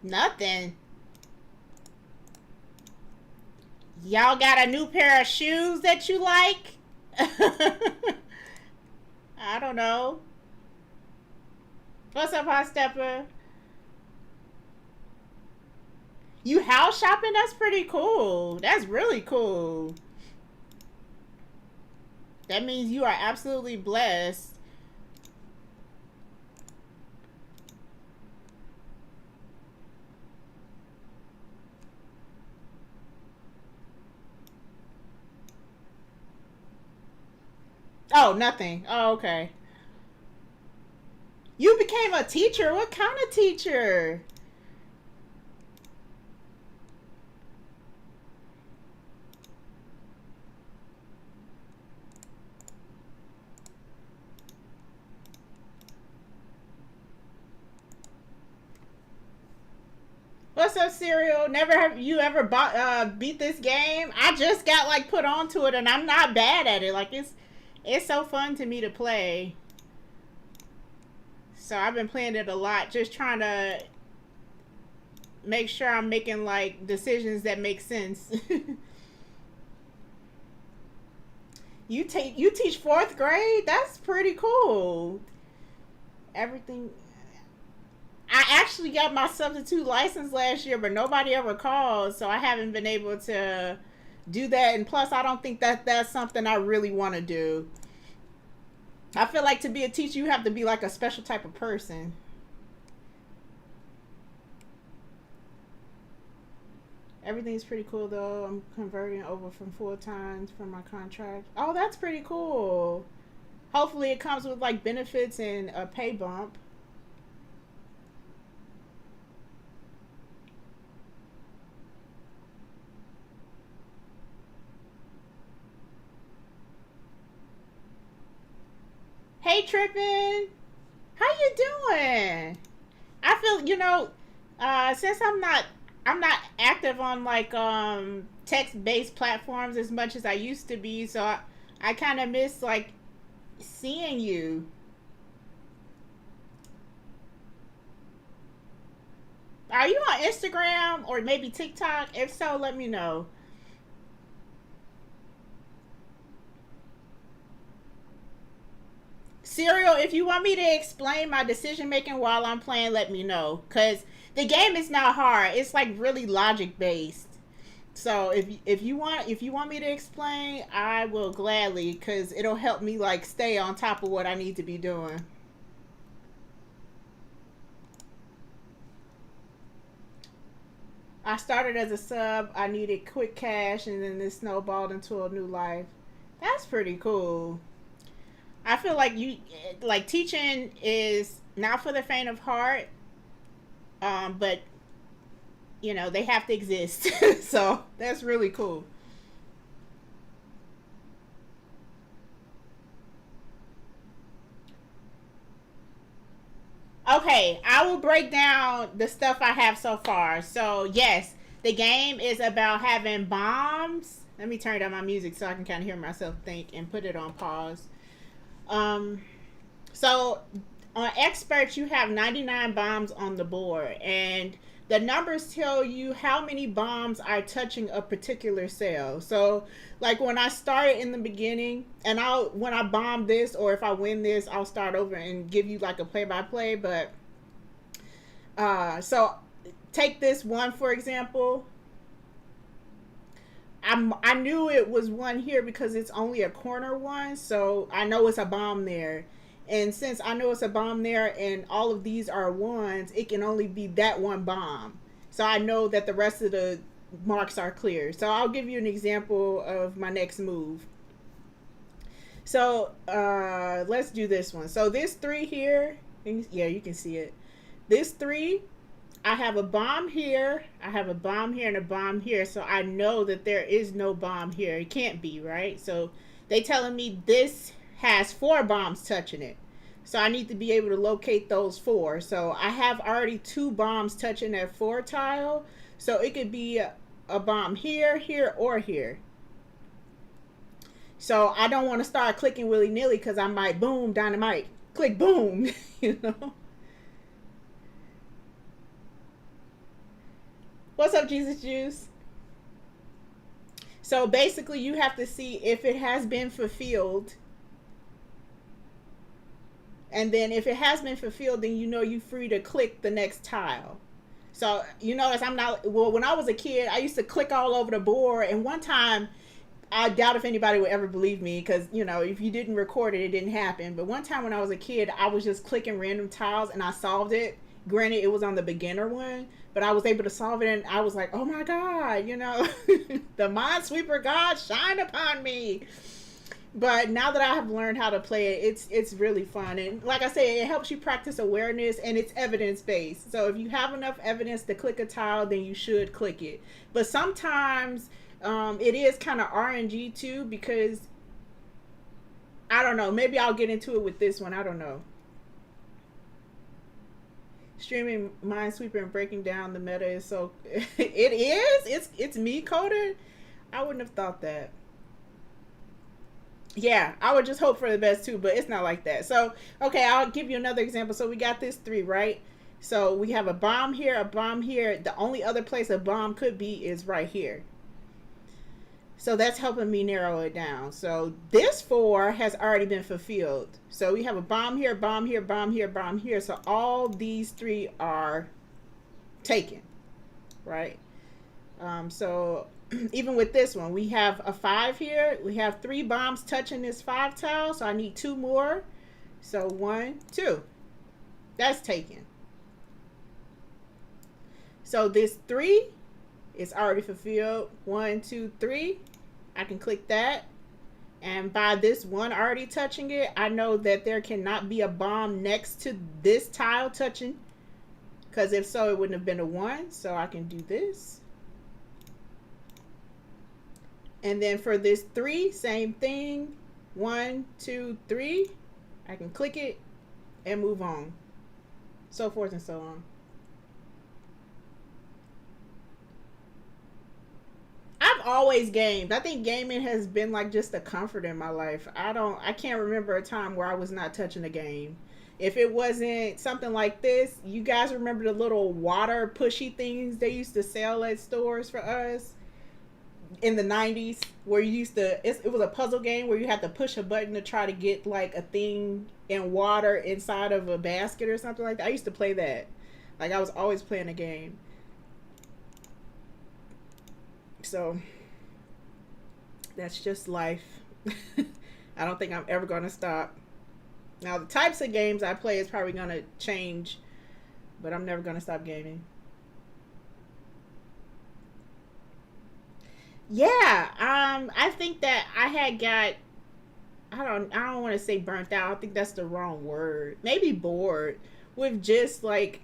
Nothing. Y'all got a new pair of shoes that you like? I don't know. What's up, Hot Stepper? You house shopping? That's pretty cool. That's really cool. That means you are absolutely blessed. Oh, nothing. Oh, okay. You became a teacher? What kind of teacher? What's up, Serial? Never have you ever beat this game? I just got like put onto it, and I'm not bad at it. Like it's so fun to me to play. So I've been playing it a lot, just trying to make sure I'm making like decisions that make sense. You teach fourth grade? That's pretty cool. Everything. I actually got my substitute license last year, but nobody ever called, so I haven't been able to do that. And plus, I don't think that that's something I really want to do. I feel like to be a teacher, you have to be like a special type of person. Everything's pretty cool though. I'm converting over from full time from my contract. Oh, that's pretty cool. Hopefully, it comes with like benefits and a pay bump. Hey, Trippin', how you doing? I feel since I'm not active on like text based platforms as much as I used to be, so I kind of miss like seeing you. Are you on Instagram or maybe TikTok? If so, let me know. Serial, if you want me to explain my decision making while I'm playing, let me know. Cause the game is not hard. It's like really logic based. So if you want me to explain, I will gladly, cause it'll help me like stay on top of what I need to be doing. I started as a sub. I needed quick cash, and then it snowballed into a new life. That's pretty cool. I feel like you like teaching is not for the faint of heart, but they have to exist. So that's really cool. Okay, I will break down the stuff I have so far. So yes, the game is about having bombs. Let me turn down my music so I can kind of hear myself think and put it on pause. Um, so on experts, you have 99 bombs on the board, and the numbers tell you how many bombs are touching a particular cell. So, like when I started in the beginning, and I'll when I bomb this, or if I win this, I'll start over and give you like a play by play. But so take this one for example. I knew it was one here because it's only a corner one, so I know it's a bomb there. And since I know it's a bomb there and all of these are ones, it can only be that one bomb. So I know that the rest of the marks are clear. So I'll give you an example of my next move. So let's do this one. So this three here, yeah, you can see it. This three, I have a bomb here, I have a bomb here, and a bomb here. So I know that there is no bomb here. It can't be, right? So they telling me this has four bombs touching it. So I need to be able to locate those four. So I have already two bombs touching that four tile. So it could be a bomb here, here, or here. So I don't want to start clicking willy nilly because I might boom, dynamite, click boom, you know. What's up, Jesus Juice? So basically, you have to see if it has been fulfilled, and then if it has been fulfilled, then you know you're free to click the next tile. So you notice I'm not. Well, when I was a kid, I used to click all over the board, and one time I doubt if anybody would ever believe me because, you know, if you didn't record it, it didn't happen. But one time when I was a kid, I was just clicking random tiles and I solved it. Granted, it was on the beginner one, but I was able to solve it and I was like, oh my God, you know, the Minesweeper God shine upon me. But now that I have learned how to play it, it's really fun. And like I say, it helps you practice awareness and it's evidence based. So if you have enough evidence to click a tile, then you should click it. But sometimes it is kind of RNG too because I don't know. Maybe I'll get into it with this one. I don't know. Streaming Minesweeper and breaking down the meta is so. It is. It's me coded. I wouldn't have thought that. Yeah, I would just hope for the best too, but it's not like that. So okay, I'll give you another example. So we got this three, right? So we have a bomb here, a bomb here. The only other place a bomb could be is right here. So that's helping me narrow it down. So this four has already been fulfilled. So we have a bomb here, bomb here, bomb here, bomb here. So all these three are taken, right? So even with this one, we have a 5 here. We have 3 bombs touching this 5 tile. So I need 2 more. So 1, 2. That's taken. So this 3 is already fulfilled. 1, 2, 3. I can click that. And by this one already touching it, I know that there cannot be a bomb next to this tile touching. Because if so, it wouldn't have been a 1. So I can do this. And then for this 3, same thing. 1, 2, 3. I can click it and move on. So forth and so on. I've always gamed. I think gaming has been like just a comfort in my life. I can't remember a time where I was not touching a game. If it wasn't something like this, you guys remember the little water pushy things they used to sell at stores for us in the 90s where you used to it was a puzzle game where you had to push a button to try to get like a thing in water inside of a basket or something like that. I used to play that. Like I was always playing a game. So that's just life. I don't think I'm ever going to stop. Now the types of games I play is probably going to change, but I'm never going to stop gaming. Yeah, I think that I had got I don't want to say burnt out. I think that's the wrong word. Maybe bored with just like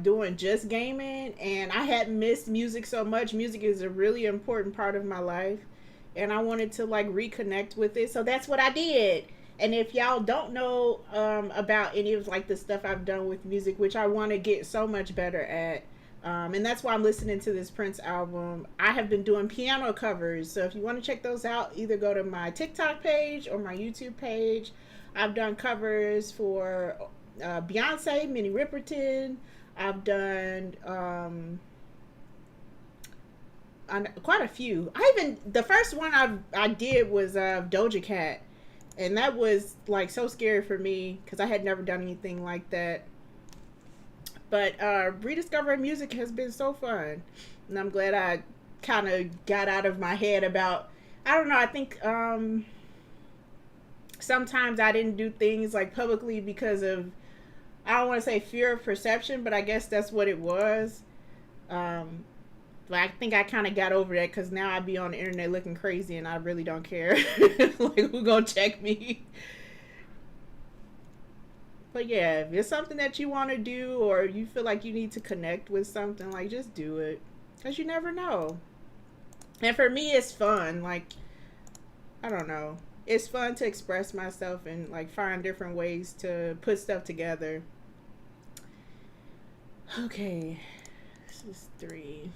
doing just gaming, and I had missed music so much. Music is a really important part of my life, and I wanted to like reconnect with it. So that's what I did. And if y'all don't know about any of like the stuff I've done with music, which I want to get so much better at, and that's why I'm listening to this Prince album. I have been doing piano covers. So if you want to check those out, either go to my TikTok page or my YouTube page. I've done covers for Beyonce, Minnie Riperton. I've done quite a few. The first one I did was Doja Cat. And that was like so scary for me because I had never done anything like that. But rediscovering music has been so fun. And I'm glad I kind of got out of my head about, I don't know, I think sometimes I didn't do things like publicly because of, I don't want to say fear of perception, but I guess that's what it was. But I think I kind of got over that because now I be on the internet looking crazy and I really don't care. Like, who gonna check me? But yeah, if it's something that you want to do or you feel like you need to connect with something, like just do it. Because you never know. And for me, it's fun. Like, I don't know. It's fun to express myself and like find different ways to put stuff together. Okay. This is 3.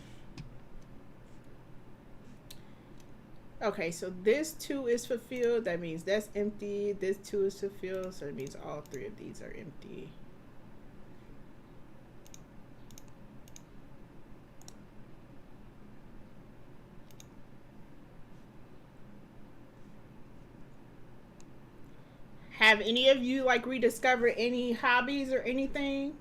Okay, so this 2 is fulfilled. That means that's empty. This 2 is fulfilled. So it means all 3 of these are empty. Have any of you like rediscovered any hobbies or anything?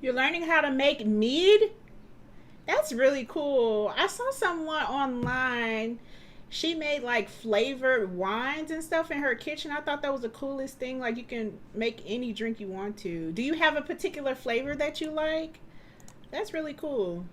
You're learning how to make mead? That's really cool. I saw someone online. She made like flavored wines and stuff in her kitchen. I thought that was the coolest thing. Like you can make any drink you want to. Do you have a particular flavor that you like? That's really cool.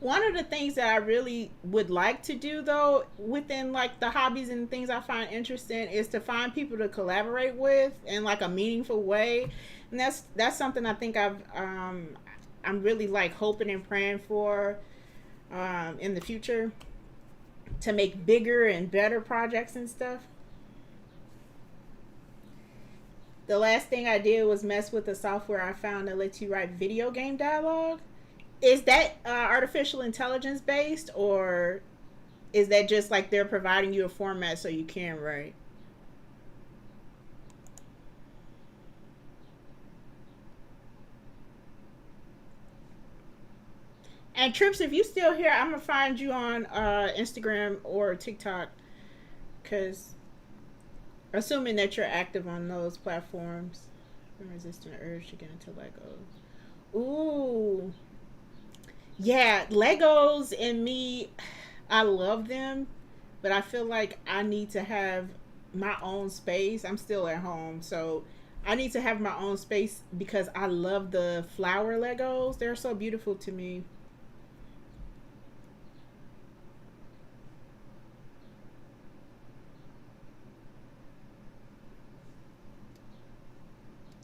One of the things that I really would like to do though within like the hobbies and things I find interesting is to find people to collaborate with in like a meaningful way. And that's something I think I'm really like hoping and praying for in the future to make bigger and better projects and stuff. The last thing I did was mess with the software I found that lets you write video game dialogue. Is that artificial intelligence based, or is that just like they're providing you a format so you can write? And Trips, if you still here, I'm gonna find you on Instagram or TikTok, because assuming that you're active on those platforms. I'm resisting the urge to get into Legos. Ooh, yeah, Legos and me, I love them, but I feel like I need to have my own space. I'm still at home, so I need to have my own space because I love the flower Legos. They're so beautiful to me.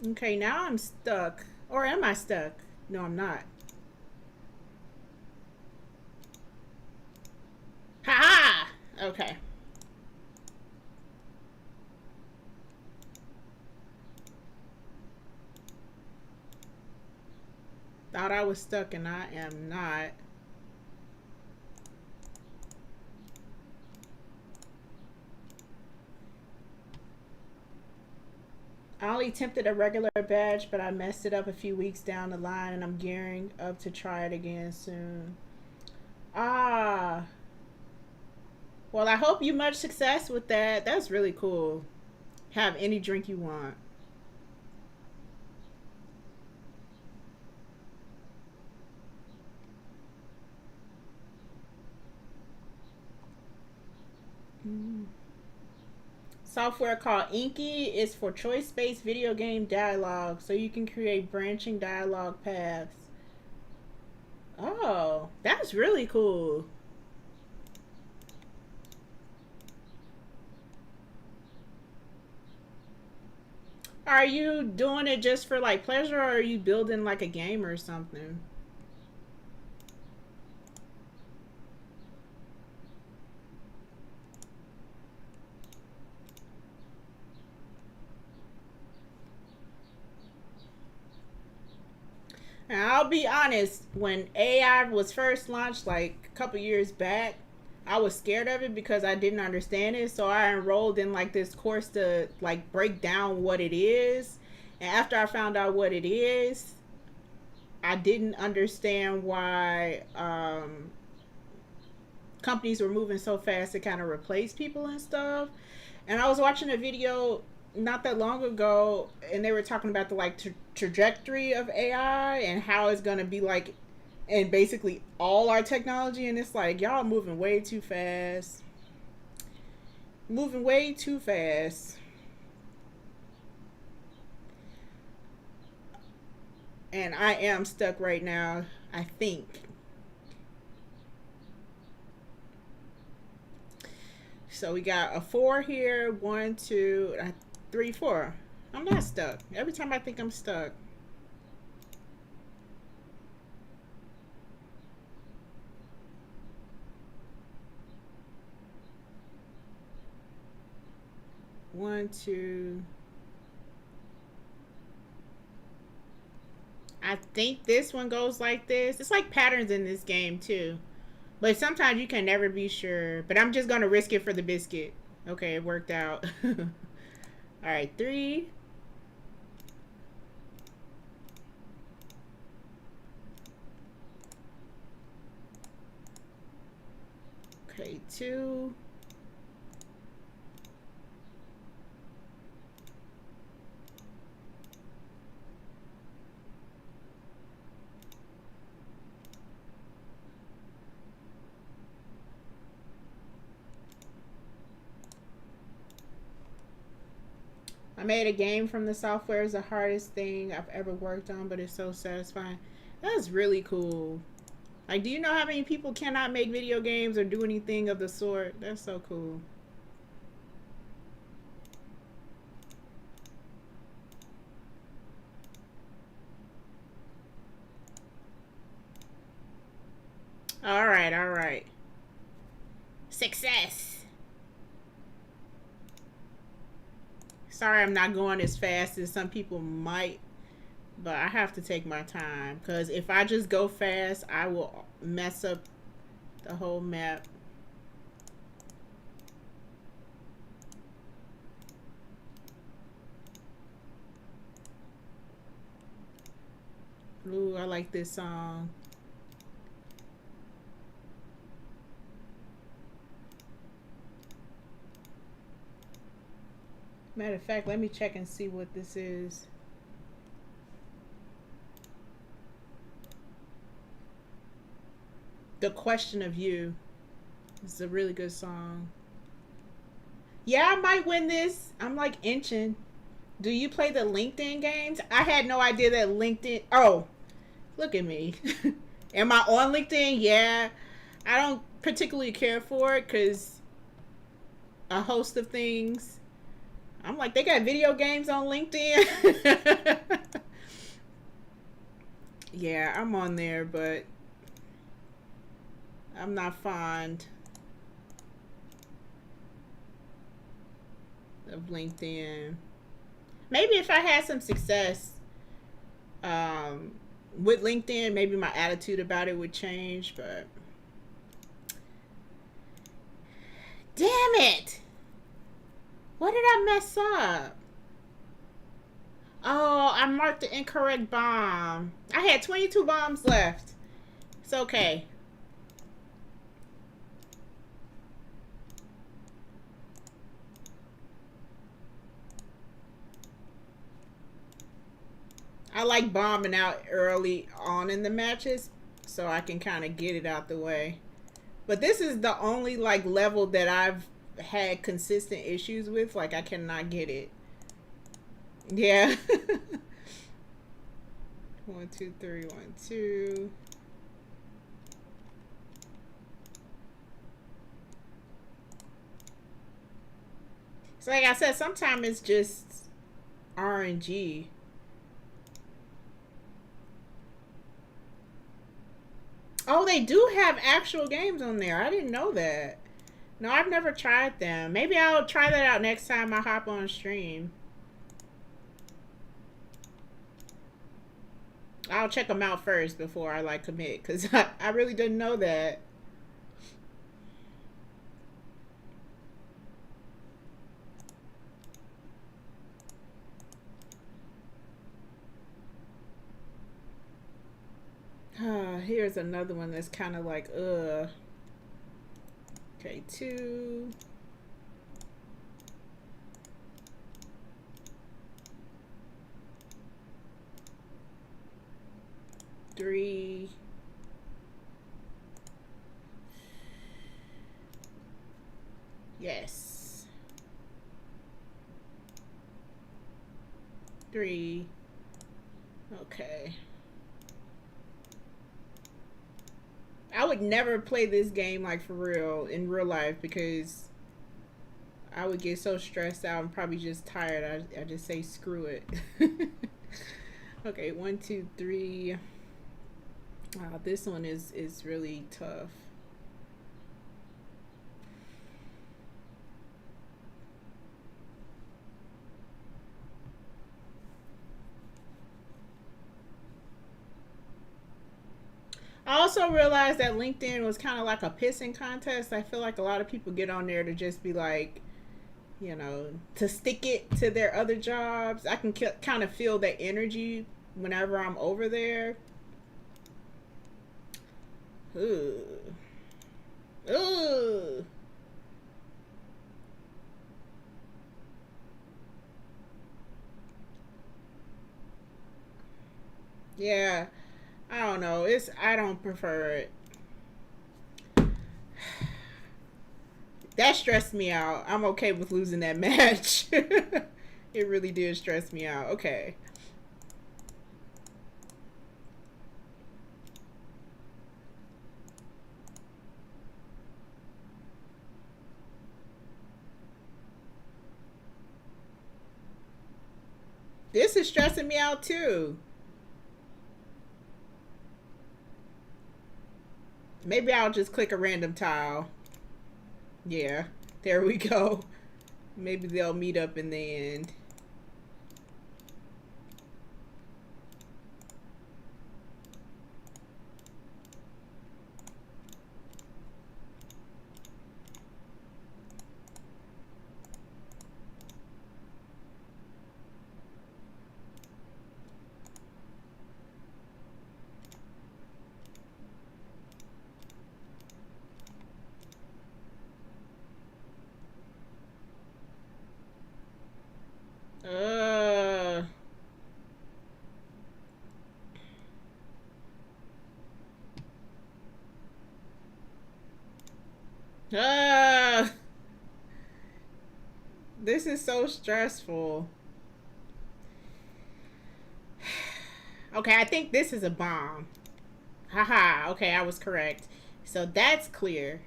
Okay, now I'm stuck. Or am I stuck? No, I'm not. Ha ha! Okay. Thought I was stuck and I am not. I only attempted a regular badge, but I messed it up a few weeks down the line and I'm gearing up to try it again soon. Ah. Well, I hope you much success with that. That's really cool. Have any drink you want. Mm. Software called Inky is for choice based video game dialogue, so you can create branching dialogue paths. Oh, that's really cool. Are you doing it just for like pleasure, or are you building like a game or something? And I'll be honest, when AI was first launched like a couple years back, I was scared of it because I didn't understand it. So I enrolled in like this course to like break down what it is. And after I found out what it is, I didn't understand why companies were moving so fast to kind of replace people and stuff. And I was watching a video not that long ago, and they were talking about the like trajectory of AI and how it's gonna be like, and basically all our technology. And it's like y'all moving way too fast, moving way too fast. And I am stuck right now. I think so. We got a four here. One, two, three, four. I'm not stuck. Every time I think I'm stuck. 1, 2. I think this one goes like this. It's like patterns in this game too. But sometimes you can never be sure. But I'm just going to risk it for the biscuit. Okay, it worked out. Alright, 3. Okay, 2. I made a game from the software. Is the hardest thing I've ever worked on, but it's so satisfying. That's really cool. Like, do you know how many people cannot make video games or do anything of the sort? That's so cool. All right, all right. Success. Sorry I'm not going as fast as some people might, but I have to take my time because if I just go fast, I will mess up the whole map. Ooh, I like this song. Matter of fact, let me check and see what this is. The Question of You. This is a really good song. Yeah, I might win this. I'm like inching. Do you play the LinkedIn games? I had no idea that LinkedIn. Oh, look at me. Am I on LinkedIn? Yeah. I don't particularly care for it because a host of things. I'm like, they got video games on LinkedIn. Yeah, I'm on there, but I'm not fond of LinkedIn. Maybe if I had some success with LinkedIn, maybe my attitude about it would change, but damn it! What did I mess up? Oh, I marked the incorrect bomb. I had 22 bombs left. It's okay. I like bombing out early on in the matches so I can kind of get it out the way. But this is the only like level that I've had consistent issues with. Like I cannot get it. Yeah. 1, 2, 3, 1, 2. So like I said, sometimes it's just RNG. Oh, they do have actual games on there. I didn't know that. No, I've never tried them. Maybe I'll try that out next time I hop on stream. I'll check them out first before I like commit because I really didn't know that. Here's another one that's kind of like, Okay, 2. Three. Yes. 3. Okay. I would never play this game like for real in real life because I would get so stressed out and probably just tired. I just say screw it. Okay, 1, 2, 3. Wow, this one is really tough. I also realized that LinkedIn was kind of like a pissing contest. I feel like a lot of people get on there to just be like, to stick it to their other jobs. I can kind of feel that energy whenever I'm over there. Ooh. Ooh. Yeah. I don't know. I don't prefer it. That stressed me out. I'm okay with losing that match. It really did stress me out. Okay. This is stressing me out too. Maybe I'll just click a random tile. Yeah. There we go. Maybe they'll meet up in the end. Uh. Uh. This is so stressful. Okay, I think this is a bomb. Haha. Okay, I was correct. So that's clear.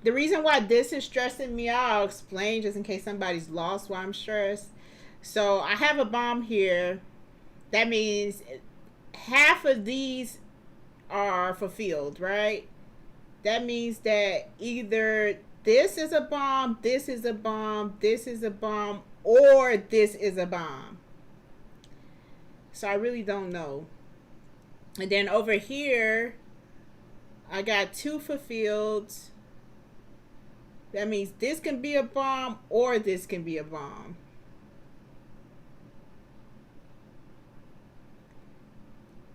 The reason why this is stressing me out, I'll explain just in case somebody's lost why I'm stressed. So I have a bomb here. That means half of these are fulfilled, right? That means that either this is a bomb, this is a bomb, this is a bomb, or this is a bomb. So I really don't know. And then over here, I got two fulfilled. That means this can be a bomb or this can be a bomb.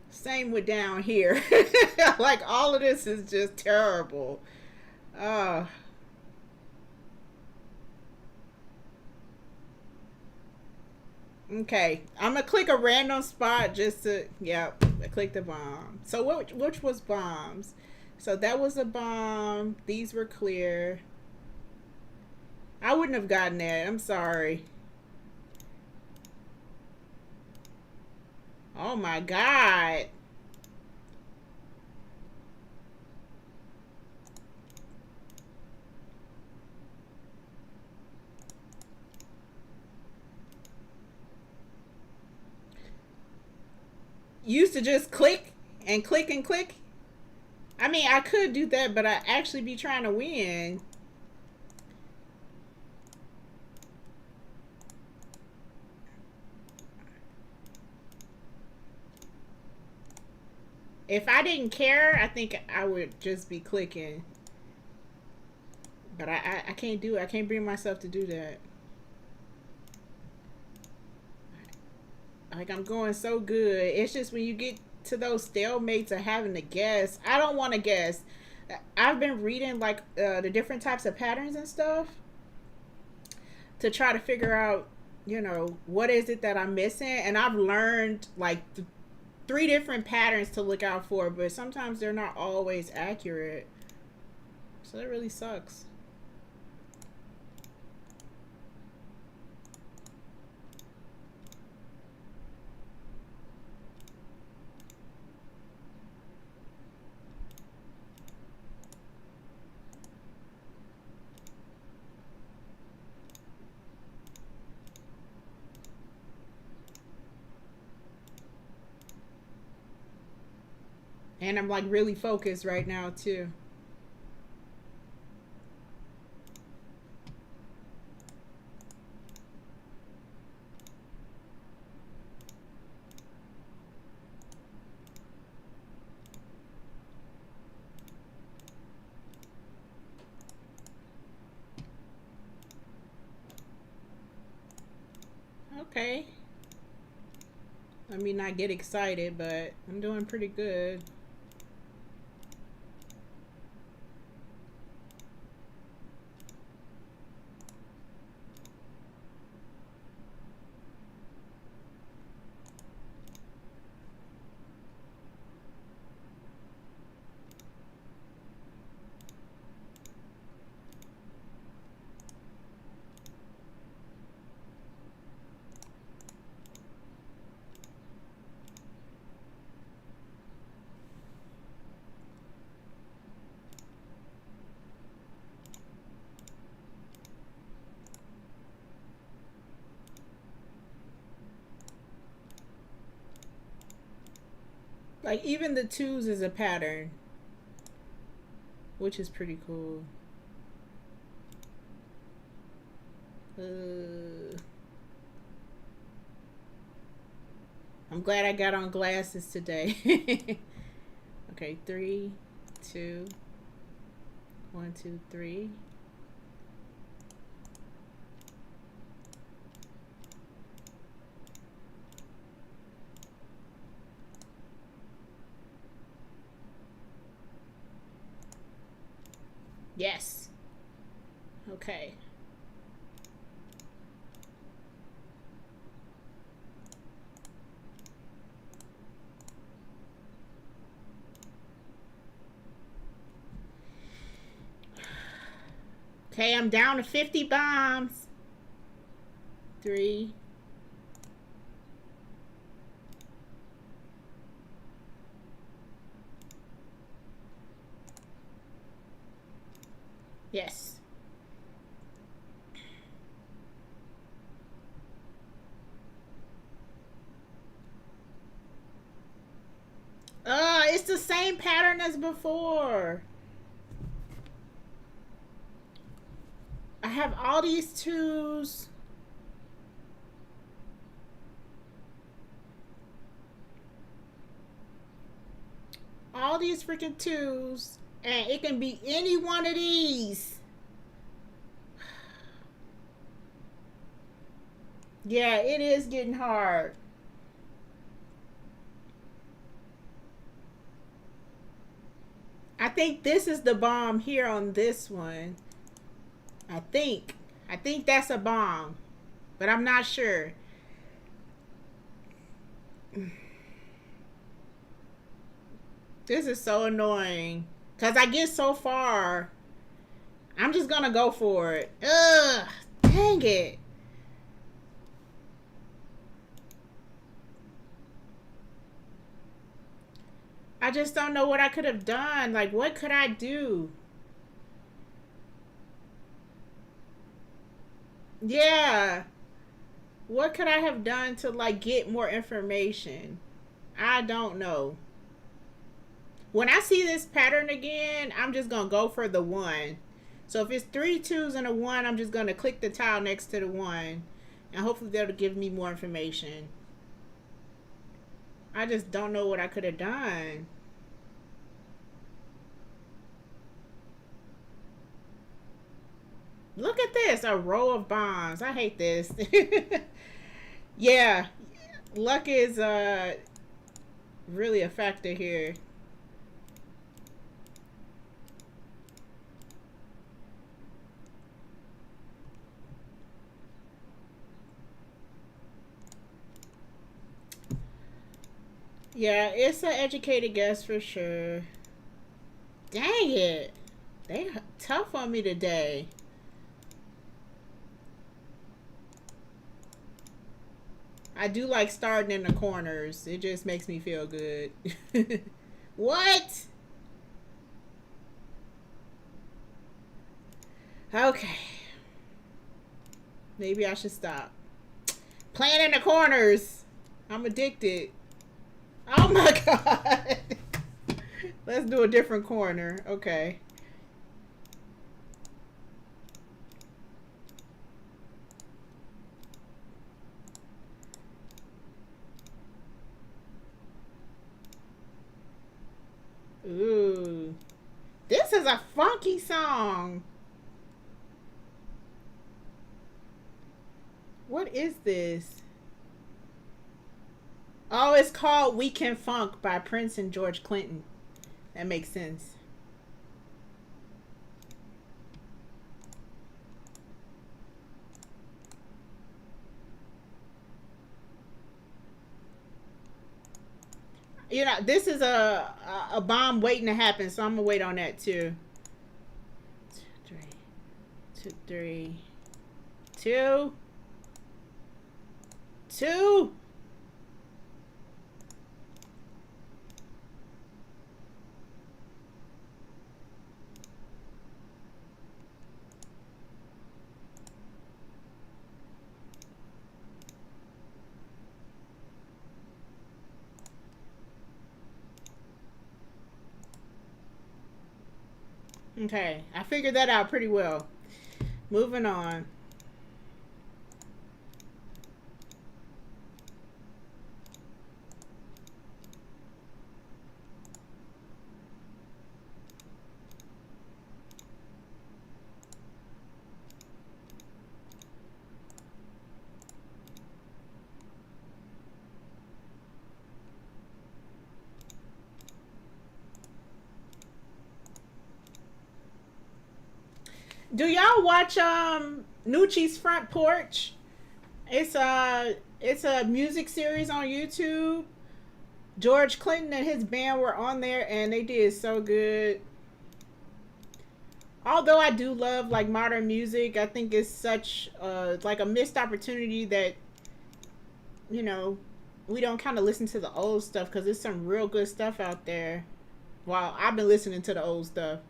Same with down here. Like all of this is just terrible. Uh, okay. I'm gonna click a random spot just to yep. I clicked the bomb. So which was bombs? So that was a bomb. These were clear. I wouldn't have gotten that. I'm sorry. Oh my god. Used to just click and click and click. I mean, I could do that, but I actually be trying to win. If I didn't care, I think I would just be clicking. But I can't do it. I can't bring myself to do that. Like, I'm going so good. It's just when you get to those stalemates of having to guess. I don't want to guess. I've been reading, like, the different types of patterns and stuff to try to figure out, what is it that I'm missing. And I've learned, like, three different patterns to look out for, but sometimes they're not always accurate. So that really sucks. And I'm like really focused right now too. Okay. Let me not get excited, but I'm doing pretty good. Like, even the twos is a pattern, which is pretty cool. I'm glad I got on glasses today. Okay, 3, 2, 1, 2, 3. Yes. Okay. Okay, I'm down to 50 bombs. 3. Yes. It's the same pattern as before. I have all these twos. All these freaking twos. And it can be any one of these. Yeah, it is getting hard. I think this is the bomb here on this one. I think. I think that's a bomb. But I'm not sure. This is so annoying. Because I get so far. I'm just going to go for it. Ugh. Dang it. I just don't know what I could have done. Like, what could I do? Yeah. What could I have done to, like, get more information? I don't know. When I see this pattern again, I'm just going to go for the 1. So if it's 3 twos and a 1, I'm just going to click the tile next to the 1. And hopefully that'll give me more information. I just don't know what I could have done. Look at this, a row of bombs. I hate this. Yeah, luck is really a factor here. Yeah, it's an educated guess for sure. Dang it. They tough on me today. I do like starting in the corners. It just makes me feel good. What? Okay. Maybe I should stop. Playing in the corners. I'm addicted. Oh my god. Let's do a different corner. Okay. Ooh. This is a funky song. What is this? Oh, it's called We Can Funk by Prince and George Clinton. That makes sense. You know, this is a bomb waiting to happen, so I'm gonna wait on that too. 2, 3, 2, 3, 2, 2. Okay, I figured that out pretty well. Moving on. Do y'all watch Nucci's Front Porch? It's a music series on YouTube. George Clinton and his band were on there and they did so good. Although I do love like modern music, I think it's such like a missed opportunity that, you know, we don't kind of listen to the old stuff because there's some real good stuff out there. Wow, I've been listening to the old stuff.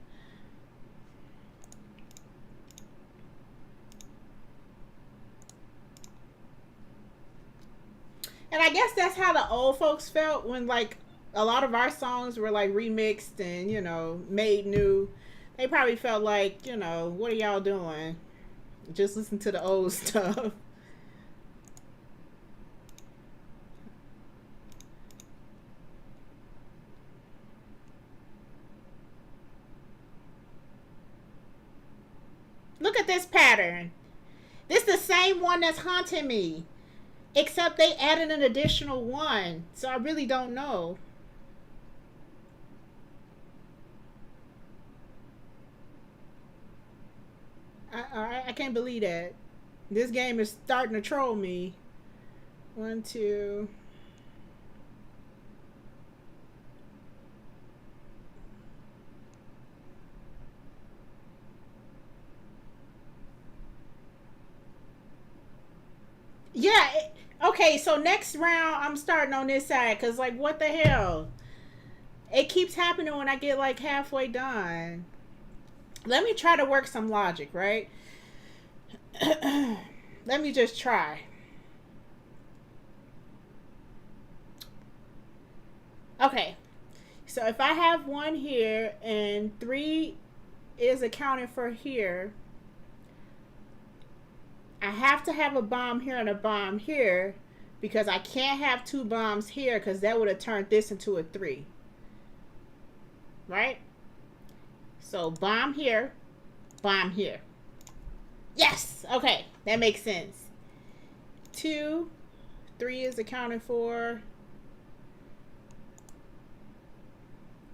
And I guess that's how the old folks felt when like a lot of our songs were like remixed and, you know, made new. They probably felt like, you know, what are y'all doing? Just listen to the old stuff. Look at this pattern. This is the same one that's haunting me. Except they added an additional one. So I really don't know. I can't believe that. This game is starting to troll me. One, two. Yeah. Okay, so next round I'm starting on this side because, like, what the hell? It keeps happening when I get, like, halfway done. Let me try to work some logic, right? Let me just try. Okay, so if I have one here and three is accounted for here, I have to have a bomb here and a bomb here because I can't have two bombs here because that would have turned this into a three, right? So bomb here, bomb here. Yes! Okay, that makes sense. Two, three is accounted for.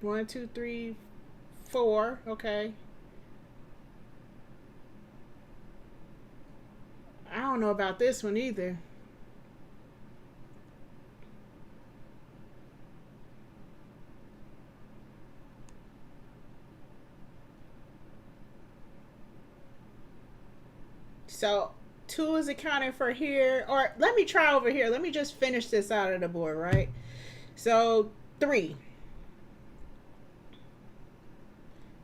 One, two, three, four. Okay. I don't know about this one either. So two is accounted for here. Or let me try over here. Let me just finish this out of the board, right? So three.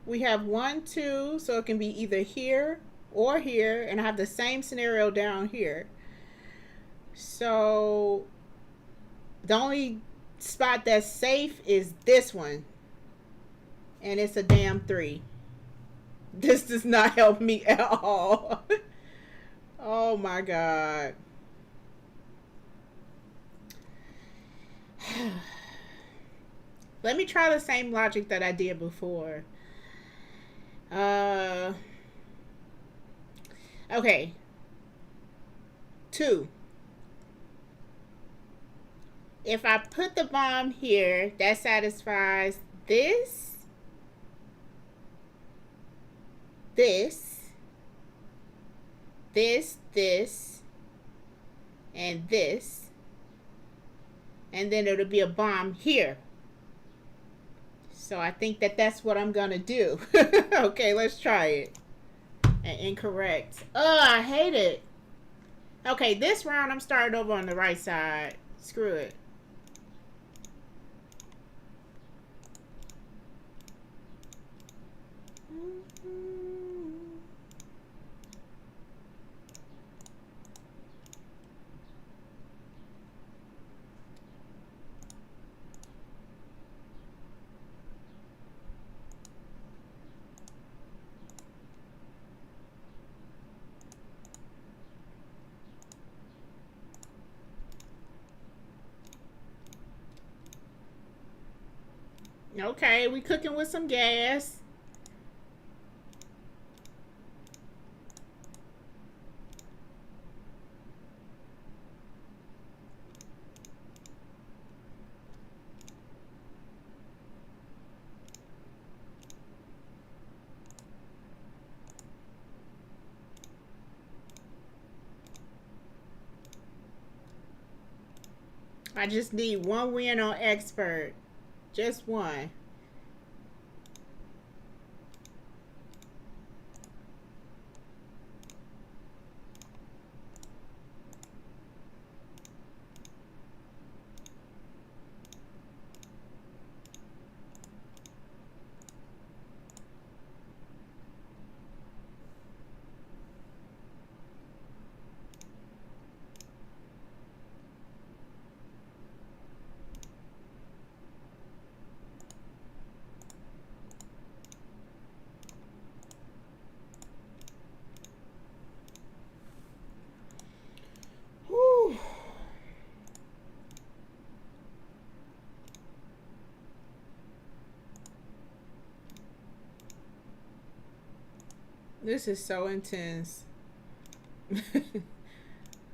We have one, two, so it can be either here or here, and I have the same scenario down here. So the only spot that's safe is this one, and it's a damn three. This does not help me at all. Oh my god. Let me try the same logic that I did before. Uh, okay. Two. if I put the bomb here, that satisfies this, this, this, and this. And then it'll be a bomb here. So I think that that's what I'm gonna do. Okay, let's try it. And incorrect. Oh, I hate it. Okay, this round I'm starting over on the right side. Screw it. Okay, we cooking with some gas. I just need one win on expert. Just one. Whew. This is so intense.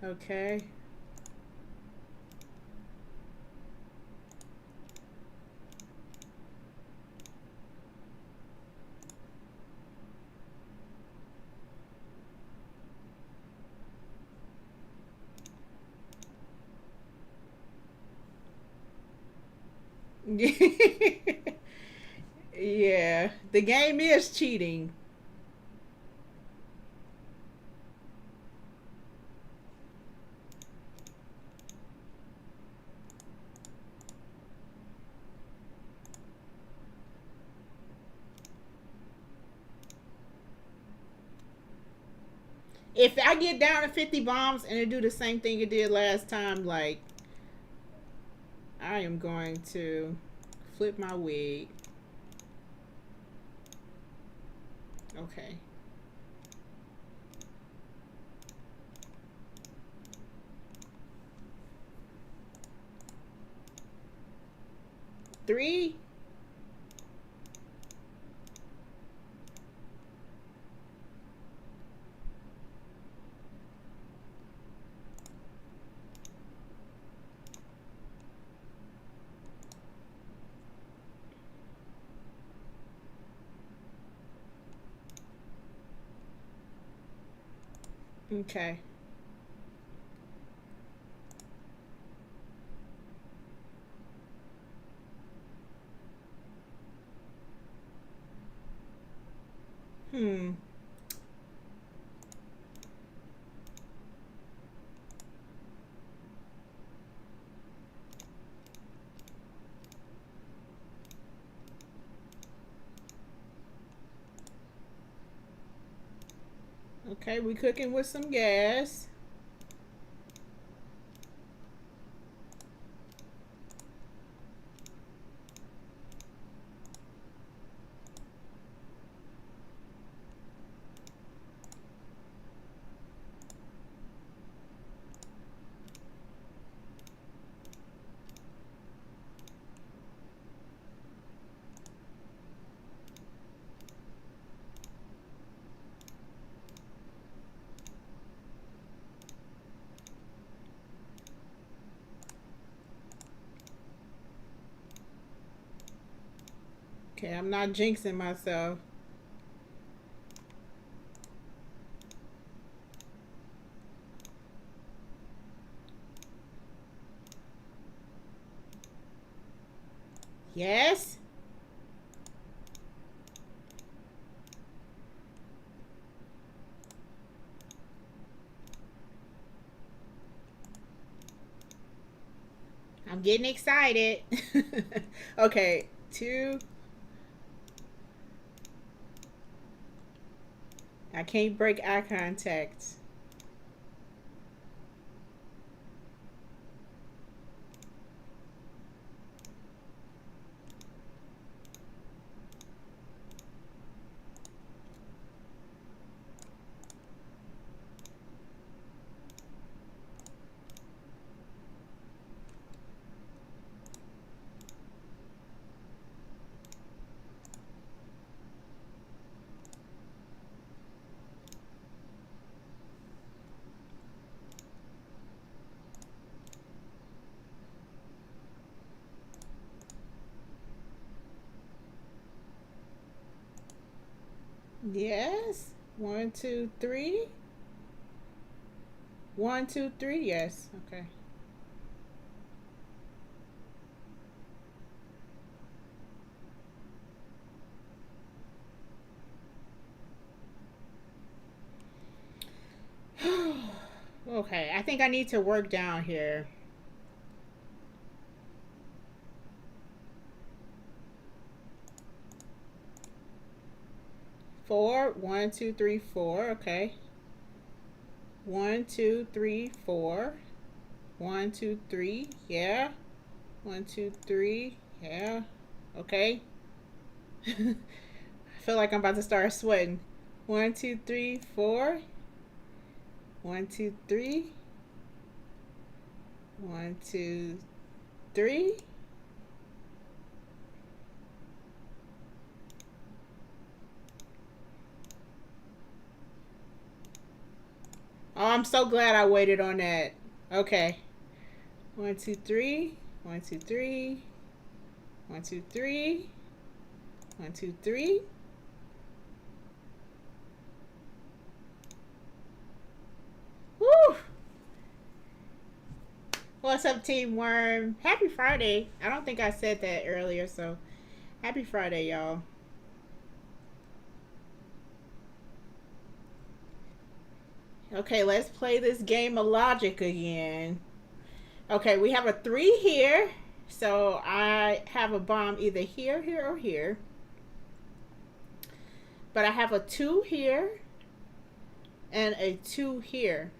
Okay. Yeah, the game is cheating. If I get down to 50 bombs and it do the same thing it did last time, like, I am going to flip my wig. Okay. Three. Okay. Hmm. Okay, we cooking with some gas. Okay, I'm not jinxing myself. Yes. I'm getting excited. Okay, two. I can't break eye contact. Yes. One, two, three. One, two, three. Yes. Okay. Okay, I think I need to work down here. Four. One, two, three, four. Okay. One, two, three, four. One, two, three. Yeah. One, two, three. Yeah. Okay. I feel like I'm about to start sweating. One, two, three, four. One, two, three. One, two, three. Oh, I'm so glad I waited on that. Okay. One, two, three. One, two, three. One, two, three. One, two, three. Woo! What's up, Team Worm? Happy Friday. I don't think I said that earlier, so happy Friday, y'all. Okay, let's play this game of logic again. Okay, we have a three here. So I have a bomb either here, here, or here. But I have a two here and a two here.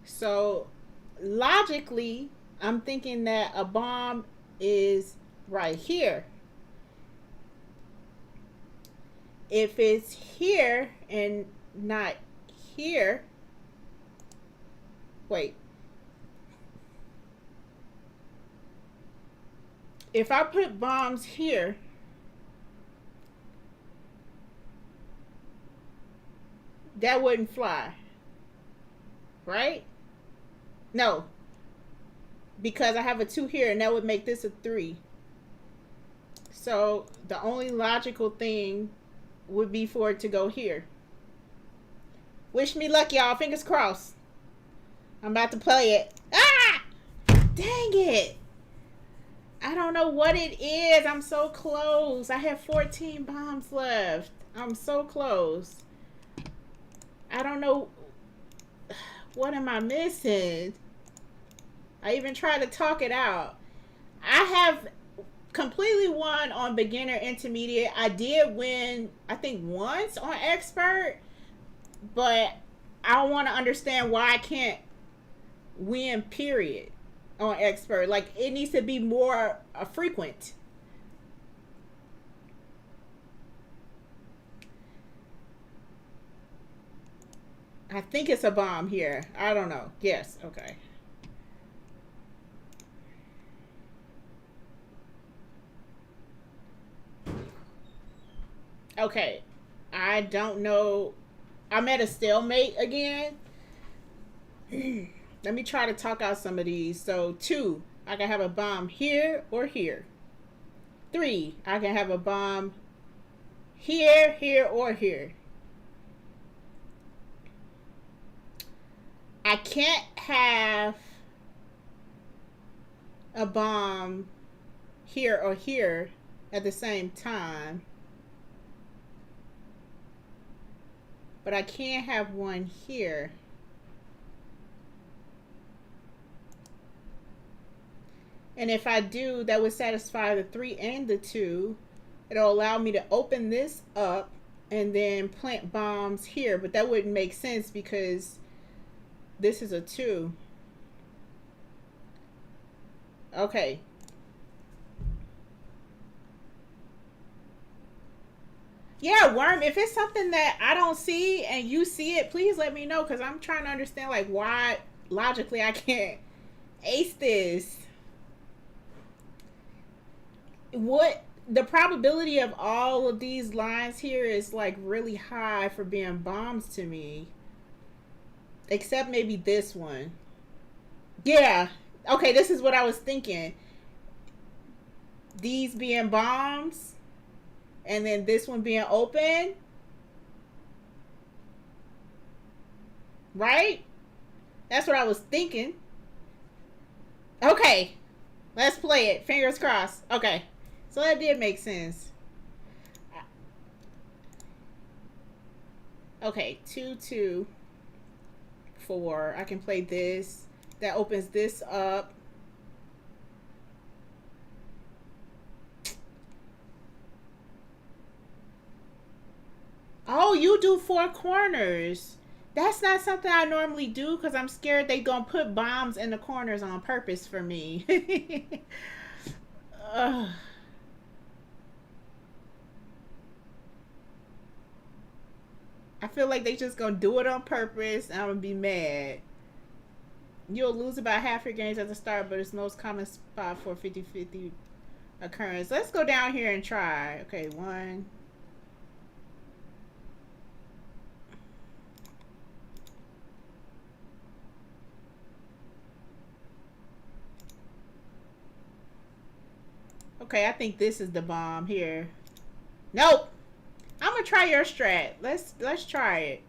So logically, I'm thinking that a bomb is right here. If it's here and not here, wait. If I put bombs here, that wouldn't fly, right? No, because I have a two here and that would make this a three. So the only logical thing would be for it to go here. Wish me luck, y'all. Fingers crossed. I'm about to play it. Ah! Dang it. I don't know what it is. I'm so close. I have 14 bombs left. I'm so close. I don't know. What am I missing? I even tried to talk it out. I have completely won on beginner intermediate. I did win, I think, once on expert, but I want to understand why I can't win, period, on expert. Like, it needs to be more frequent. I think it's a bomb here. I don't know. Yes, okay. Okay. I don't know. I'm at a stalemate again. Let me try to talk out some of these. So, two. I can have a bomb here or here. 3. I can have a bomb here, here, or here. I can't have a bomb here or here at the same time. But I can have one here. And if I do, that would satisfy the 3 and the 2. It'll allow me to open this up and then plant bombs here. But that wouldn't make sense because this is a 2. Okay. Yeah, Worm, if it's something that I don't see and you see it, please let me know, because I'm trying to understand, like, why logically I can't ace this. What the probability of all of these lines here is, like, really high for being bombs to me. Except maybe this one. Yeah. Okay, this is what I was thinking. These being bombs. And then this one being open. Right? That's what I was thinking. Okay. Let's play it. Fingers crossed. Okay. So that did make sense. Okay. 2, 2, 4. I can play this. That opens this up. Oh, you do 4 corners. That's not something I normally do because I'm scared they gonna put bombs in the corners on purpose for me. I feel like they just gonna do it on purpose and I'm gonna be mad. You'll lose about half your games at the start, but it's the most common spot for 50-50 occurrence. Let's go down here and try. Okay, 1. Okay, I think this is the bomb here. Nope. I'm gonna try your strat. Let's try it.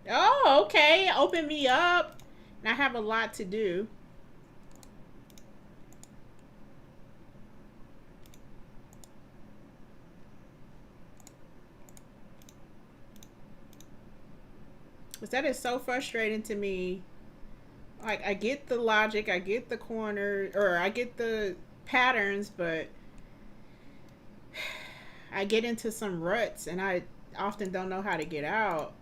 Oh, okay. Open me up. And I have a lot to do. Because that is so frustrating to me. Like, I get the logic, I get the corner, or I get the patterns, but I get into some ruts and I often don't know how to get out.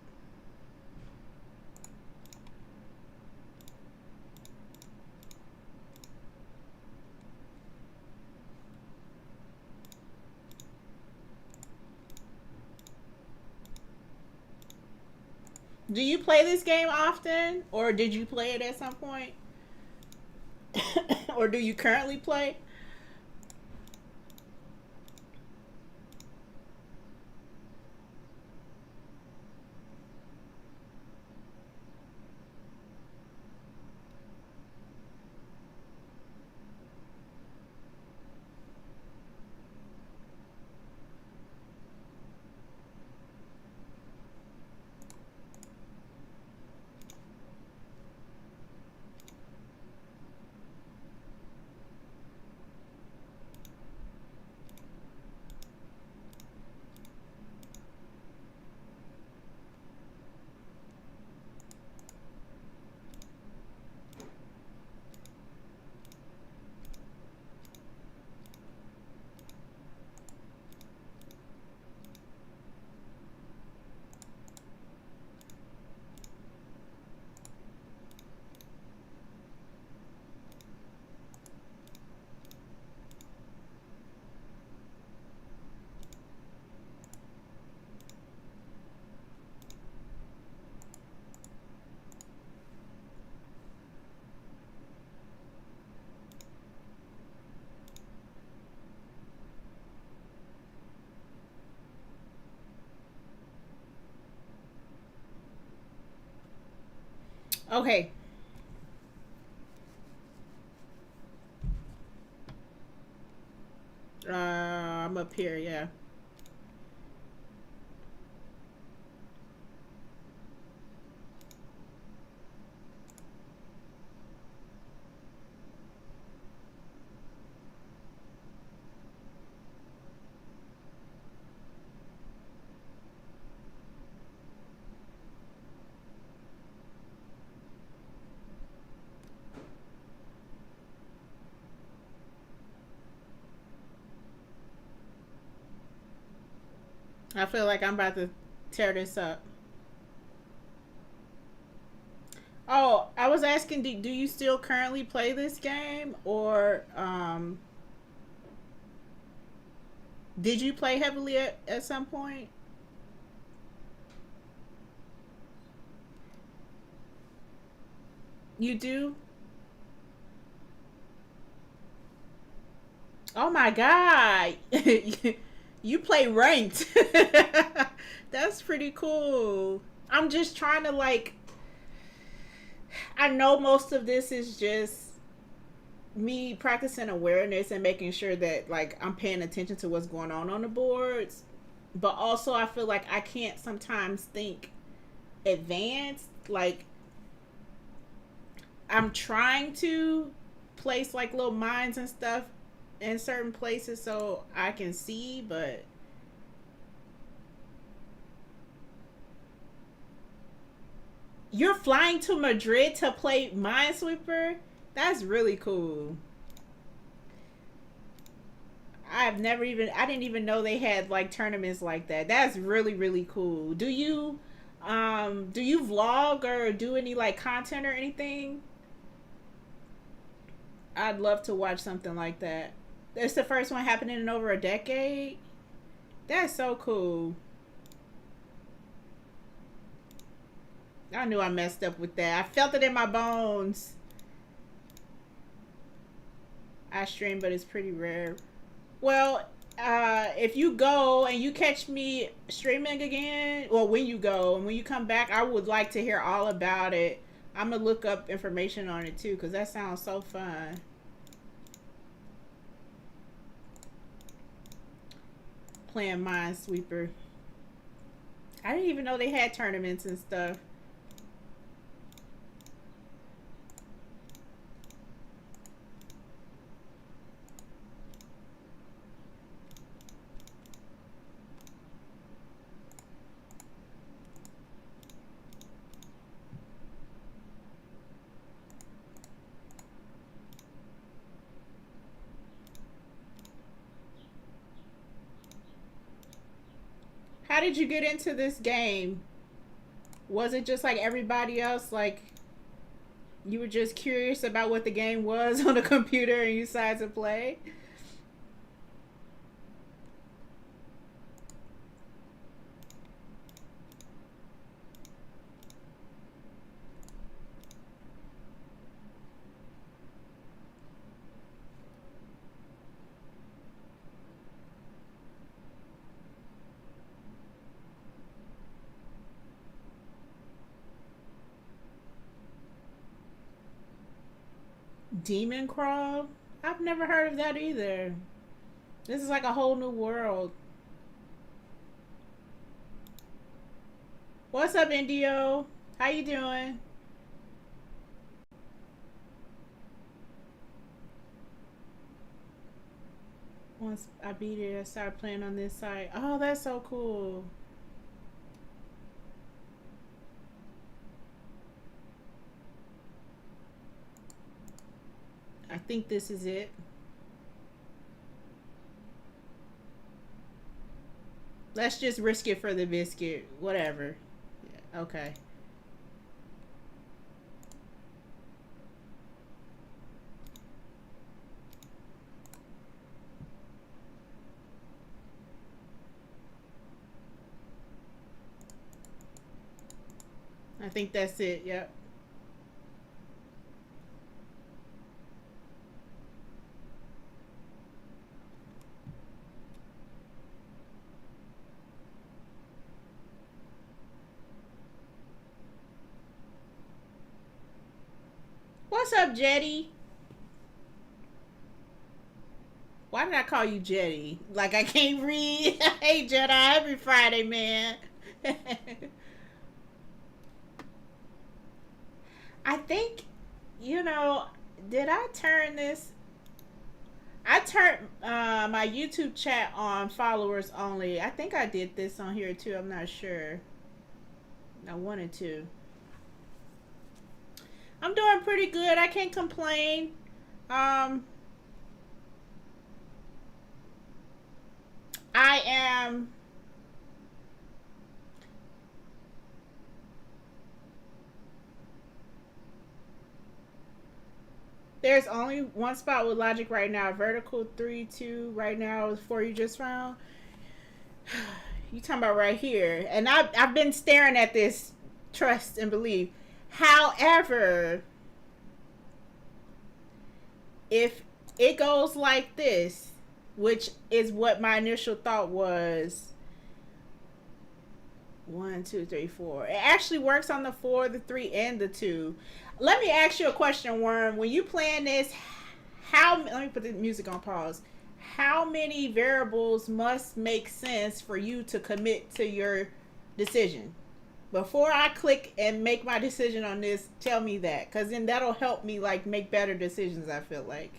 Do you play this game often? Or did you play it at some point? Or do you currently play? Okay. I'm up here, yeah. I feel like I'm about to tear this up. Oh, I was asking, do you still currently play this game, or did you play heavily at some point? You do? Oh my god. You play ranked. That's pretty cool. I'm just trying to like I know most of this is just me practicing awareness and making sure that like I'm paying attention to what's going on the boards. But also I feel like I can't sometimes think advanced. Like I'm trying to place like little mines and stuff in certain places so I can see, but you're flying to Madrid to play Minesweeper? That's really cool. I didn't even know they had like tournaments like that. That's really really cool. Do you vlog or do any like content or anything? I'd love to watch something like that. It's the first one happening in over a decade. That's so cool. I knew I messed up with that. I felt it in my bones. I stream, but it's pretty rare. Well, if you go and you catch me streaming again, well, when you go and when you come back, I would like to hear all about it. I'm gonna look up information on it too, cause that sounds so fun. Playing Minesweeper. I didn't even know they had tournaments and stuff. How did you get into this game? Was it just like everybody else? Like you were just curious about what the game was on the computer and you decided to play? Demon Crawl? I've never heard of that either. This is like a whole new world. What's up, Indio? How you doing? Once I beat it, I started playing on this site. Oh, that's so cool. I think this is it. Let's just risk it for the biscuit. Whatever. Yeah, okay. I think that's it. Yep. What's up, Jetty? Why did I call you Jetty? Like I can't read. Hey Jedi, every Friday, man. I think, you know, did I turn this? I turned my YouTube chat on followers only. I think I did this on here too. I'm not sure. I wanted to. I'm doing pretty good. I can't complain. Um, I am. There's only one spot with logic right now. Vertical 3-2 right now is 4 you just found. You talking about right here. And I've been staring at this, trust and believe. However, if it goes like this, which is what my initial thought was, 1, 2, 3, 4. It actually works on the 4, the 3, and the 2. Let me ask you a question, Worm. When you plan this, let me put the music on pause. How many variables must make sense for you to commit to your decision? Before I click and make my decision on this, tell me that, because then that'll help me like make better decisions. I feel like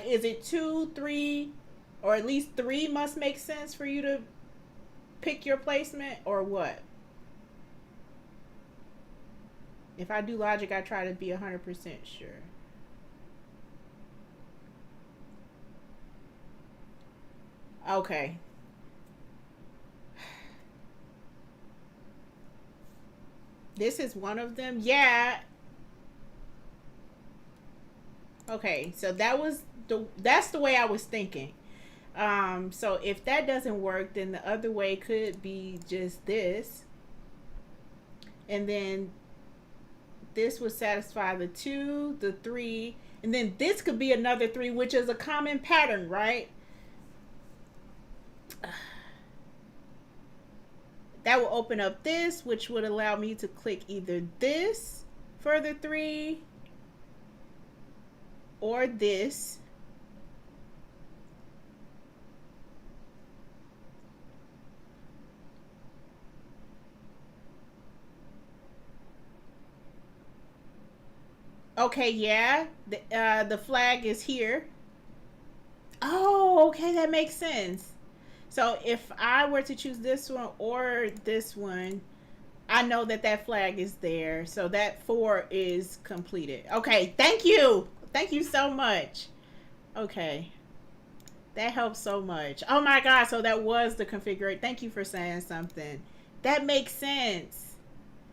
is it 2, 3, or at least 3 must make sense for you to pick your placement, or what? If I do logic, I try to be 100% sure. Okay. This is one of them. Yeah. Okay, so that's the way I was thinking. So if that doesn't work, then the other way could be just this. And then this would satisfy the 2, the 3, and then this could be another 3, which is a common pattern, right? That will open up this, which would allow me to click either this for the 3 or this. Okay, yeah. The flag is here. Oh, okay, that makes sense. So if I were to choose this one or this one, I know that that flag is there. So that 4 is completed. Okay, thank you. Thank you so much. Okay. That helps so much. Oh my God, so that was the configuration. Thank you for saying something. That makes sense.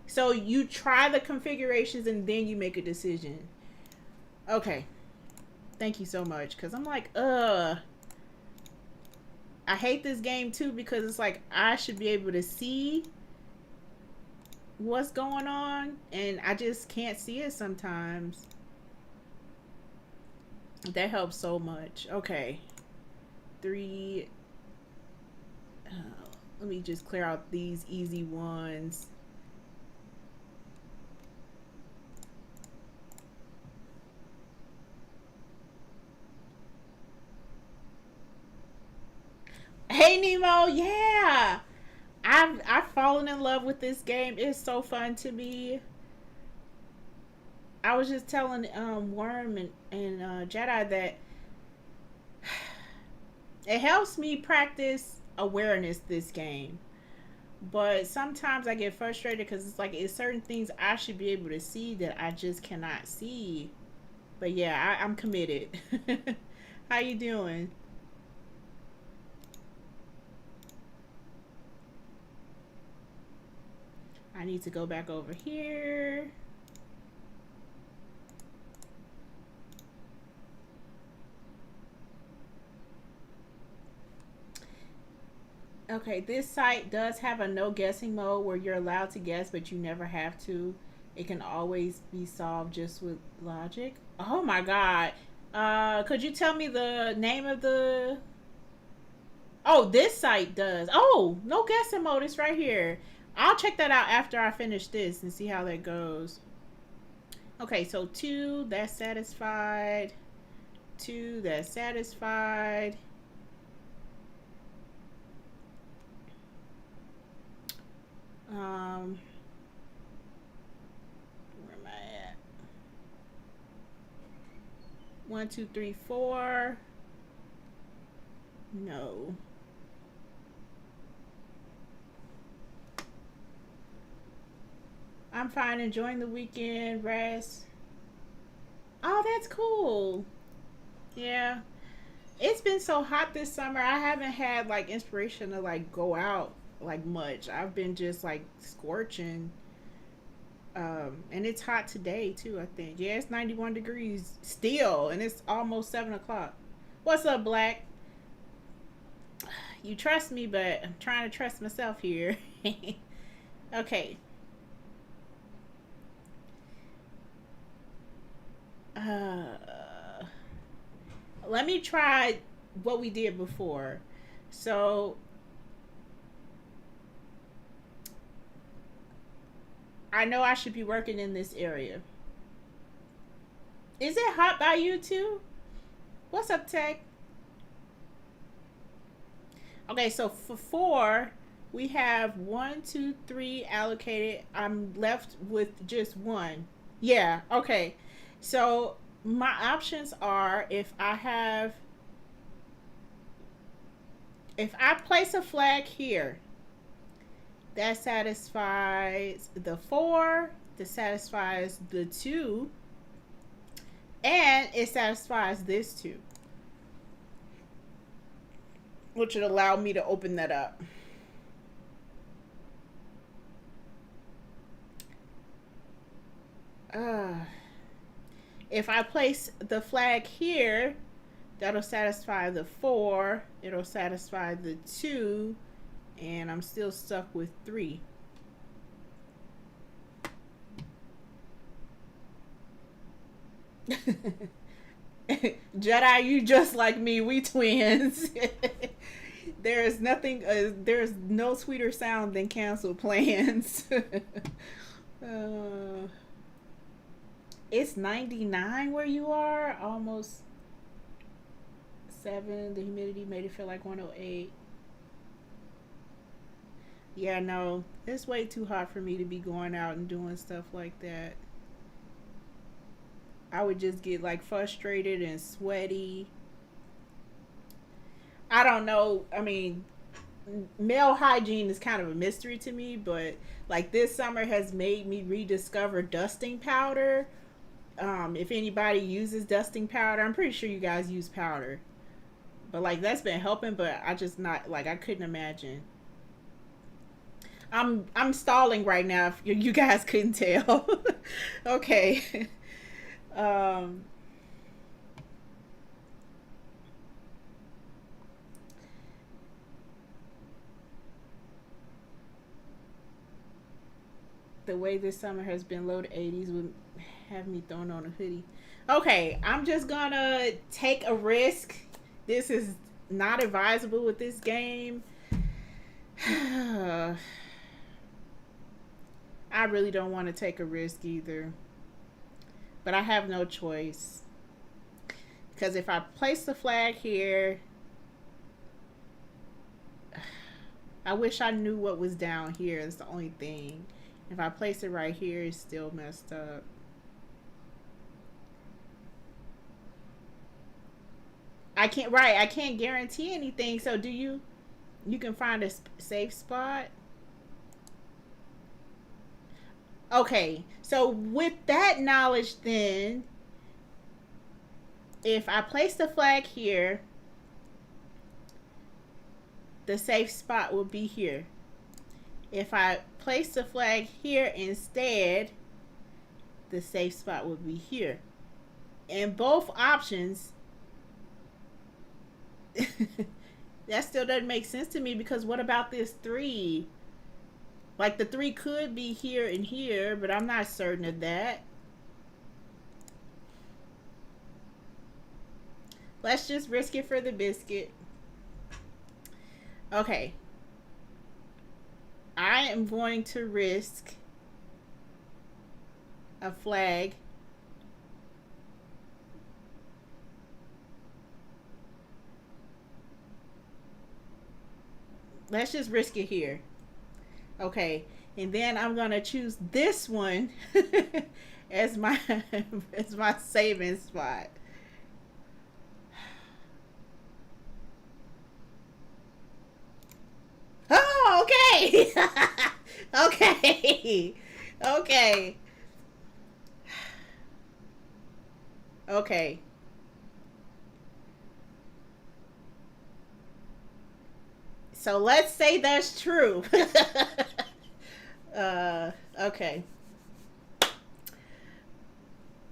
So you try the configurations and then you make a decision. Okay. Thank you so much. Because I'm like, I hate this game too because it's like I should be able to see what's going on and I just can't see it sometimes. That helps so much. Okay. 3. Let me just clear out these easy ones. Hey Nemo, yeah. I've fallen in love with this game. It's so fun to me. I was just telling Worm and Jedi that it helps me practice awareness this game. But sometimes I get frustrated because it's like it's certain things I should be able to see that I just cannot see. But yeah, I'm committed. How you doing? I need to go back over here. Okay, this site does have a no guessing mode where you're allowed to guess, but you never have to. It can always be solved just with logic. Oh my God. Could you tell me the name of the... Oh, this site does. Oh, no guessing mode. It's right here. I'll check that out after I finish this and see how that goes. Okay, so 2, that's satisfied. 2, that's satisfied. Where am I at? 1, 2, 3, 4. No. I'm fine, enjoying the weekend, rest. Oh, that's cool. Yeah. It's been so hot this summer. I haven't had like inspiration to like go out like much. I've been just like scorching. And it's hot today too, I think. Yeah, it's 91 degrees still, and it's almost 7 o'clock. What's up, Black? You trust me, but I'm trying to trust myself here. Okay. Uh, Let me try what we did before. So I know I should be working in this area. Is it hot by you too? What's up, Tech? Okay, so for 4, we have 1, 2, 3 allocated. I'm left with just 1. Yeah, okay. So my options are if I place a flag here, that satisfies the 4, that satisfies the 2, and it satisfies this 2, which would allow me to open that up. Uh, if I place the flag here, that'll satisfy the 4, it'll satisfy the 2, and I'm still stuck with 3. Jedi, you just like me. We twins. There's nothing. There's no sweeter sound than canceled plans. uh, it's 99 where you are. Almost 7. The humidity made it feel like 108. Yeah, no, it's way too hot for me to be going out and doing stuff like that. I would just get like frustrated and sweaty. I don't know. I mean, male hygiene is kind of a mystery to me, but like this summer has made me rediscover dusting powder. If anybody uses dusting powder, I'm pretty sure you guys use powder, but like that's been helping. But I just not like I couldn't imagine. I'm stalling right now. If you guys couldn't tell. Okay. um, the way this summer has been, low to 80s would have me thrown on a hoodie. Okay, I'm just gonna take a risk. This is not advisable with this game. I really don't want to take a risk either. But I have no choice. Because if I place the flag here, I wish I knew what was down here. It's the only thing. If I place it right here, it's still messed up. I can't guarantee anything. So you can find a safe spot? Okay, so with that knowledge then, if I place the flag here, the safe spot will be here. If I place the flag here instead, the safe spot will be here. And both options, that still doesn't make sense to me, because what about this 3? Like the 3 could be here and here, but I'm not certain of that. Let's just risk it for the biscuit. Okay. I am going to risk a flag Let's just risk it here. Okay. And then I'm gonna choose this one as my as my saving spot. Oh, okay. Okay. Okay. Okay. So let's say that's true. Okay.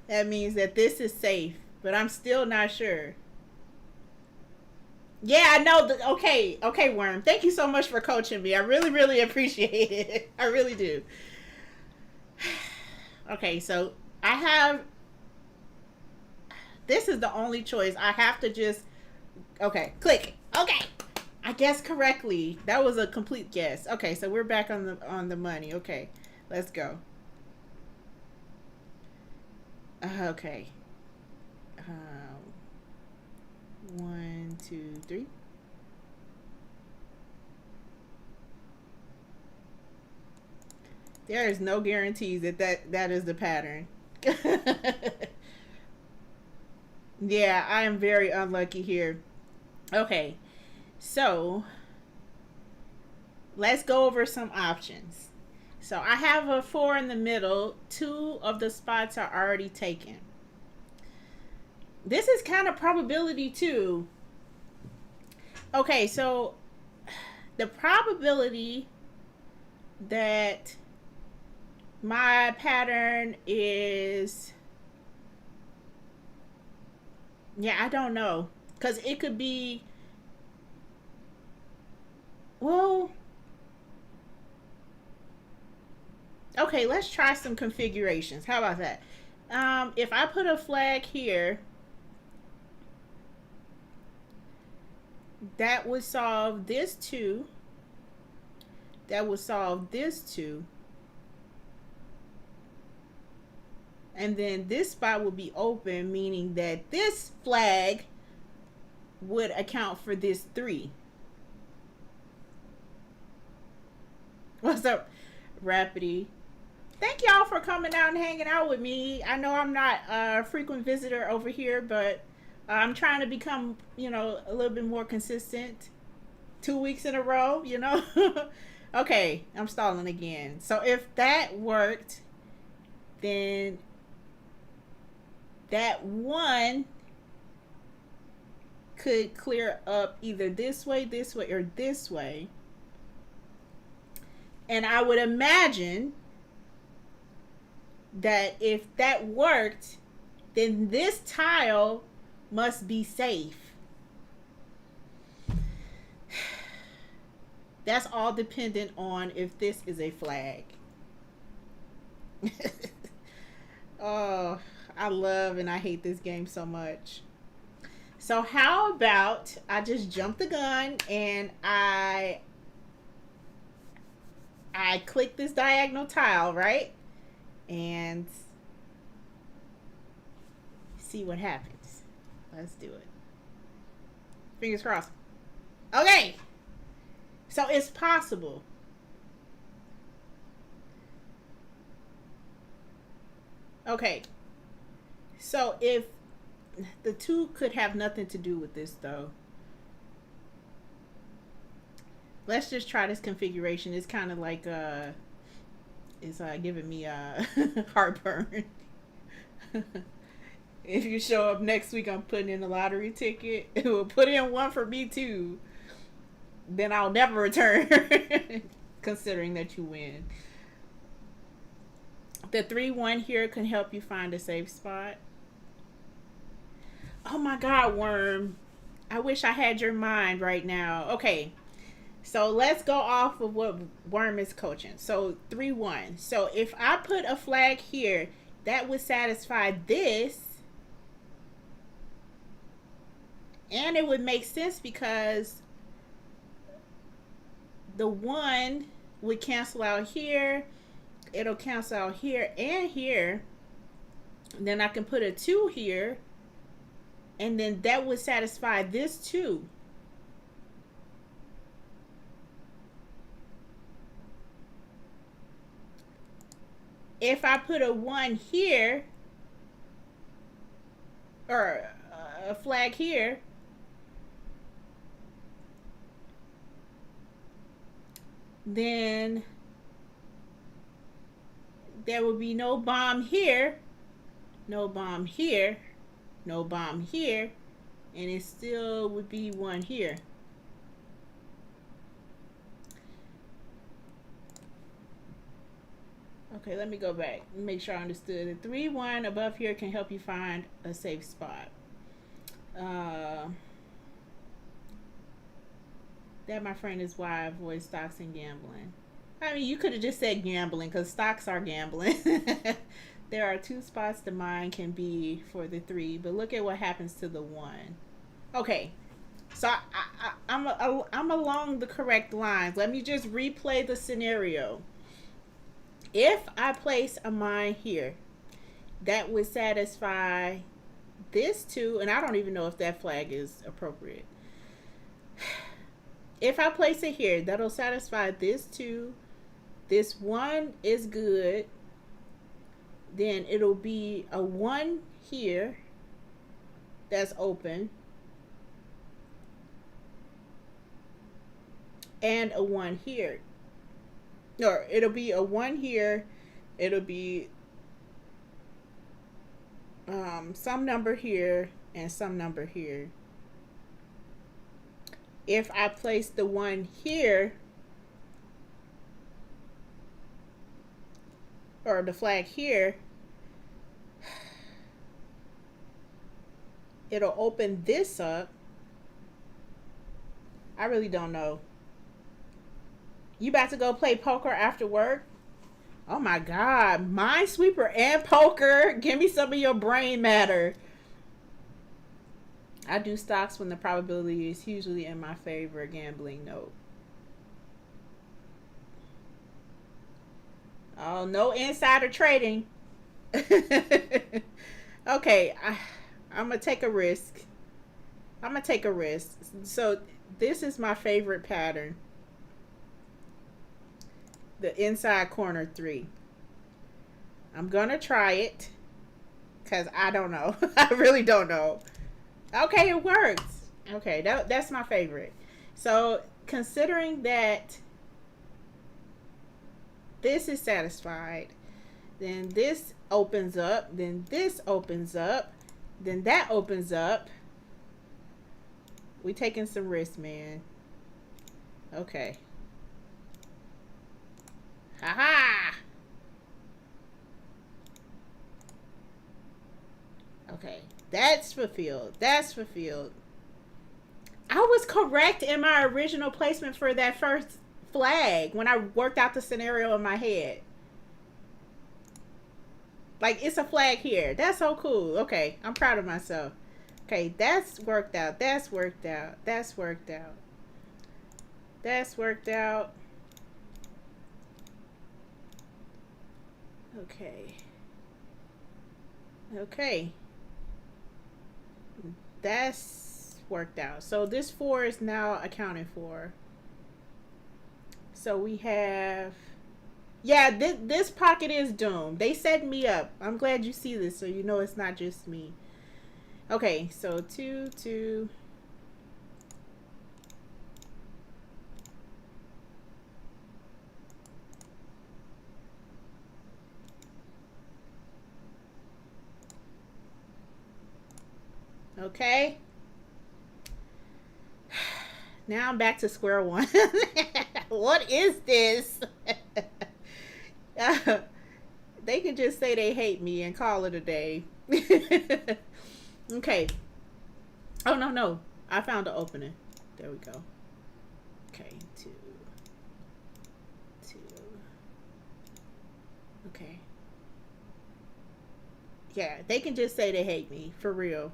That means that this is safe, but I'm still not sure. Yeah, I know. Okay, okay, Worm. Thank you so much for coaching me. I really, really appreciate it. I really do. Okay, so I have. This is the only choice. I have to just. Okay, click. Okay, I guessed correctly. That was a complete guess. Okay, so we're back on the money. Okay, let's go. Okay. One, two, three. There is no guarantees that is the pattern. Yeah, I am very unlucky here. Okay, so let's go over some options. So I have a 4 in the middle. 2 of the spots are already taken. This is kind of probability too. Okay, so the probability that my pattern is, yeah, I don't know, because it could be, well, okay, let's try some configurations. How about that? If I put a flag here, that would solve this 2. That would solve this 2. And then this spot will be open, meaning that this flag would account for this 3. What's up, Rapidy? Thank y'all for coming out and hanging out with me. I know I'm not a frequent visitor over here, but I'm trying to become, a little bit more consistent. 2 weeks in a row, Okay, I'm stalling again. So if that worked, then that 1 could clear up either this way, or this way. And I would imagine that if that worked, then this tile must be safe. That's all dependent on if this is a flag. Oh, I love and I hate this game so much. So how about I just jump the gun and I click this diagonal tile, right? And see what happens. Let's do it. Fingers crossed. Okay. So it's possible. Okay. So if the 2 could have nothing to do with this though. Let's just try this configuration. It's kind of like it's giving me heartburn. If you show up next week, I'm putting in a lottery ticket. It will put in one for me too. Then I'll never return. Considering that you win. The 3-1 here can help you find a safe spot. Oh my God, Worm. I wish I had your mind right now. Okay. So let's go off of what Worm is coaching. So 3-1. So if I put a flag here, that would satisfy this. And it would make sense because the 1 would cancel out here. It'll cancel out here and here. And then I can put a 2 here. And then that would satisfy this too. If I put a 1 here, or a flag here, then there will be no bomb here, no bomb here, no bomb here, and it still would be 1 here. Okay, let me go back and make sure I understood. The 3-1 above here can help you find a safe spot. That, my friend, is why I avoid stocks and gambling. I mean, you could have just said gambling, because stocks are gambling. There are 2 spots the mine can be for the 3, but look at what happens to the 1. Okay, so I'm along the correct lines. Let me just replay the scenario. If I place a mine here, that would satisfy this 2, and I don't even know if that flag is appropriate. If I place it here, that'll satisfy this 2. This 1 is good. Then it'll be a 1 here that's open, and a 1 here. Or it'll be a 1 here. It'll be some number here and some number here. If I place the 1 here, or the flag here, it'll open this up. I really don't know. You about to go play poker after work? Oh my God. Minesweeper and poker. Give me some of your brain matter. I do stocks when the probability is hugely in my favor. Gambling, no. Oh, no insider trading. Okay, I'm going to take a risk. So this is my favorite pattern. The inside corner 3. I'm going to try it, because I don't know. I really don't know. Okay, it works. Okay, that's my favorite. So considering that this is satisfied, then this opens up, then this opens up, then that opens up. We taking some risks, man. Okay. Haha. Okay, that's fulfilled. That's fulfilled. I was correct in my original placement for that first flag when I worked out the scenario in my head. Like, it's a flag here. That's so cool. Okay, I'm proud of myself. Okay, that's worked out. That's worked out. That's worked out. That's worked out. Okay. Okay. That's worked out. So this 4 is now accounted for. So we have... Yeah, this pocket is doomed. They set me up. I'm glad you see this so you know it's not just me. Okay, so 2, 2... Okay. Now I'm back to square one. What is this? They can just say they hate me and call it a day. Okay. Oh, no. I found the opening. There we go. Okay, 2. 2. Okay. Yeah, they can just say they hate me. For real.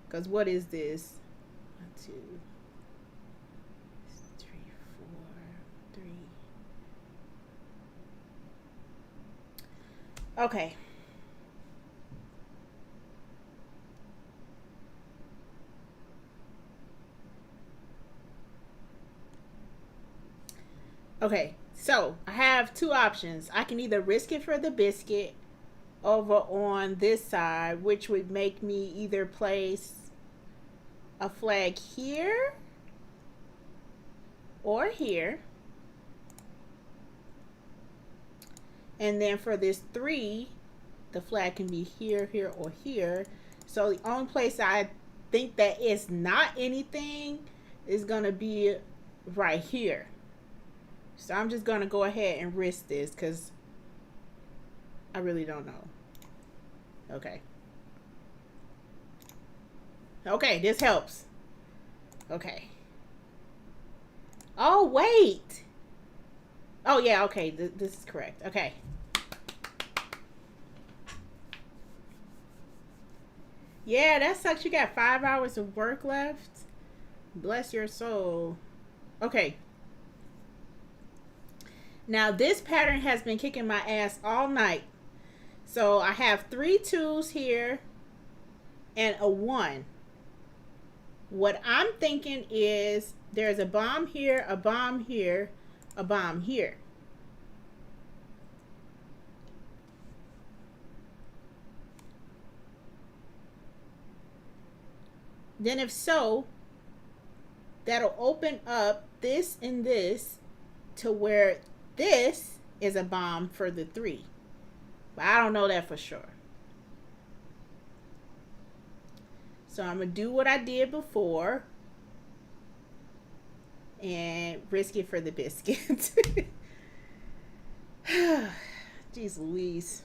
Because what is this? 1, 2, 3, 4, 3. Okay. Okay, so I have two options. I can either risk it for the biscuit over on this side, which would make me either place a flag here or here. And then for this 3, the flag can be here, here, or here. So the only place I think that it's not anything is going to be right here. So I'm just going to go ahead and risk this because I really don't know. Okay. Okay, this helps. Okay. Oh, wait. Oh, yeah, okay. This is correct. Okay. Yeah, that sucks. You got 5 hours of work left. Bless your soul. Okay. Now, this pattern has been kicking my ass all night. So, I have 3 2s here and a 1. What I'm thinking is there's a bomb here, a bomb here, a bomb here. Then if so, that'll open up this and this to where this is a bomb for the 3. But I don't know that for sure. So I'm going to do what I did before and risk it for the biscuit. Jeez Louise.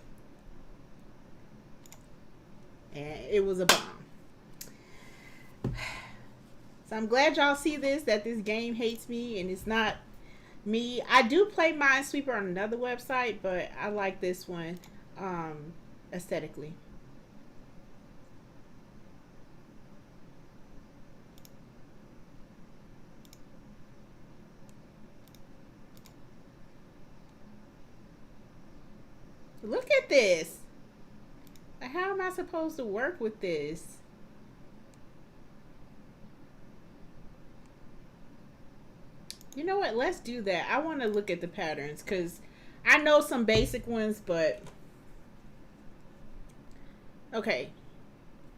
And it was a bomb. So I'm glad y'all see this, that this game hates me and it's not me. I do play Minesweeper on another website, but I like this one aesthetically. Look at this. How am I supposed to work with this? You know what? Let's do that. I want to look at the patterns because I know some basic ones, but okay.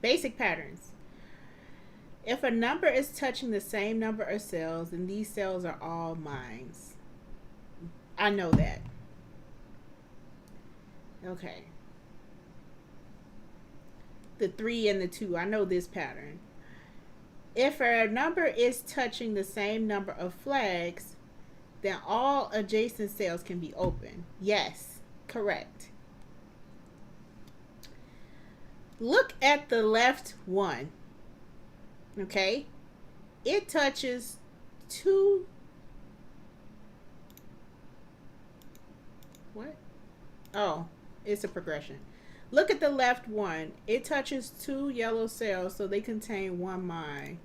Basic patterns. If a number is touching the same number of cells, then these cells are all mines. I know that. Okay. The 3 and the 2. I know this pattern. If a number is touching the same number of flags, then all adjacent cells can be open. Yes, correct. Look at the left one. Okay? It touches 2. What? Oh, it's a progression. Look at the left one. It touches 2 yellow cells, so they contain 1 mine.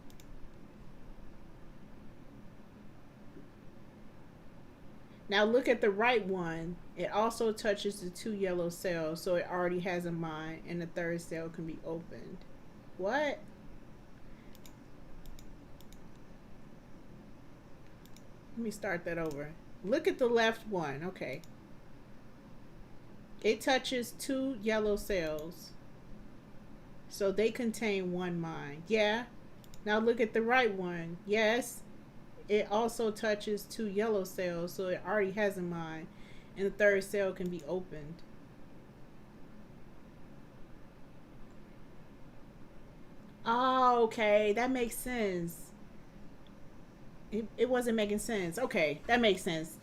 Now look at the right one. It also touches the 2 yellow cells, so it already has a mine, and the 3rd cell can be opened. What? Let me start that over. Look at the left one. Okay. It touches 2 yellow cells, so they contain 1 mine. Yeah. Now look at the right one. Yes. It also touches 2 yellow cells, so it already has a mine, and the 3rd cell can be opened. Oh, okay. That makes sense. It wasn't making sense. Okay, that makes sense.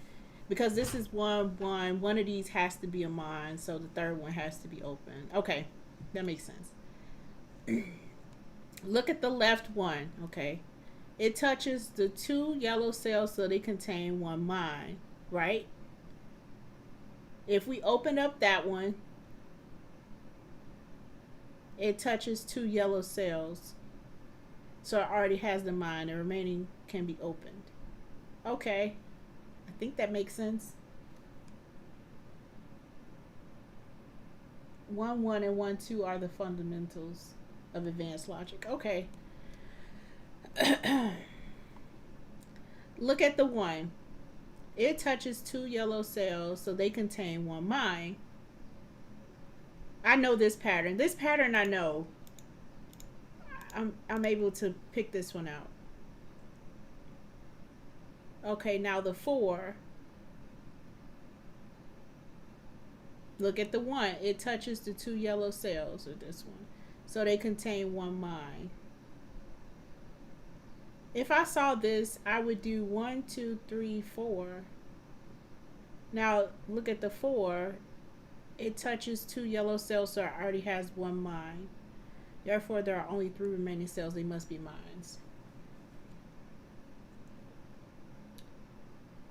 Because this is 1, 1. One of these has to be a mine, so the 3rd one has to be open. Okay, that makes sense. Look at the left one. Okay. It touches the 2 yellow cells, so they contain 1 mine, right? If we open up that one, it touches 2 yellow cells, so it already has the mine. The remaining can be opened. Okay, I think that makes sense. 1, 1, and 1, 2 are the fundamentals of advanced logic. Okay. Look at the 1. It touches 2 yellow cells, so they contain 1 mine. I know this pattern. This pattern I know. I'm able to pick this one out. Okay, now the 4. Look at the 1. It touches the 2 yellow cells of this one. So they contain 1 mine. If I saw this, I would do 1, 2, 3, 4. Now look at the 4. It touches 2 yellow cells, so it already has 1 mine. Therefore, there are only 3 remaining cells. They must be mines.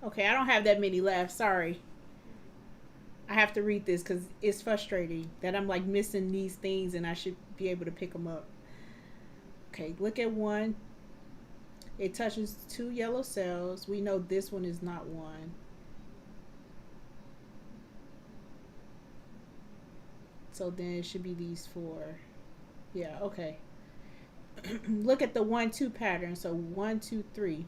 Okay, I don't have that many left. Sorry. I have to read this because it's frustrating that I'm like missing these things and I should be able to pick them up. Okay, look at 1. It touches 2 yellow cells. We know this one is not 1. So then it should be these 4. Yeah, okay. Look at the 1, 2 pattern. So 1, 2, 3.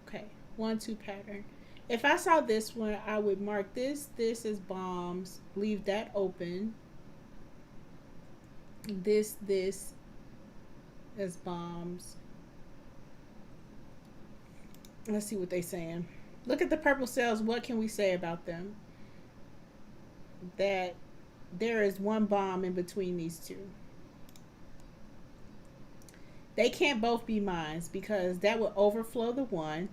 Okay, 1, 2 pattern. If I saw this one, I would mark this as bombs. Leave that open. This as bombs. Let's see what they're saying. Look at the purple cells. What can we say about them? That there is 1 bomb in between these 2. They can't both be mines because that would overflow the 1,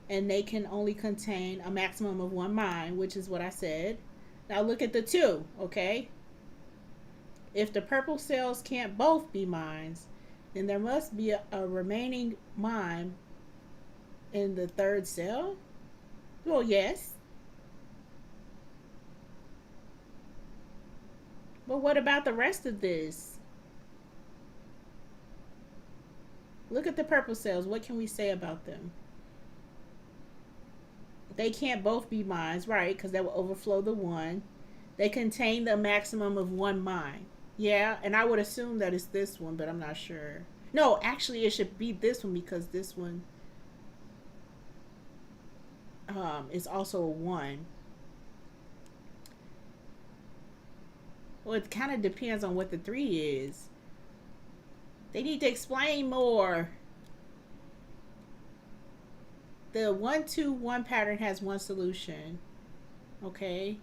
and they can only contain a maximum of 1 mine, which is what I said. Now look at the 2, okay? If the purple cells can't both be mines, then there must be a remaining mine in the 3rd cell? Well, yes. But what about the rest of this? Look at the purple cells. What can we say about them? They can't both be mines, right? Because that will overflow the 1. They contain the maximum of 1 mine. Yeah, and I would assume that it's this one, but I'm not sure. No, actually, it should be this one because this one is also a 1. Well, it kind of depends on what the 3 is. They need to explain more. The 1, 2, 1 pattern has 1 solution. Okay.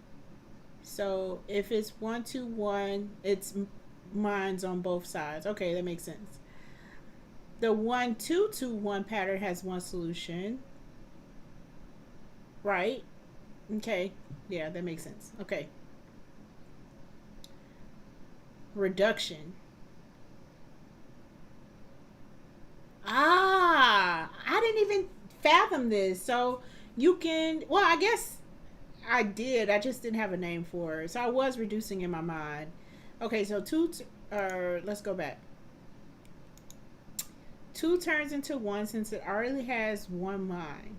So if it's 1, 2, 1, it's mines on both sides. Okay, that makes sense. The 1, 2, 2, 1 pattern has 1 solution. Right? Okay. Yeah, that makes sense. Okay. Reduction. I didn't even fathom this. So you can, well, I guess I did. I just didn't have a name for it. So I was reducing in my mind. Okay, so let's go back. 2 turns into 1 since it already has 1 mine.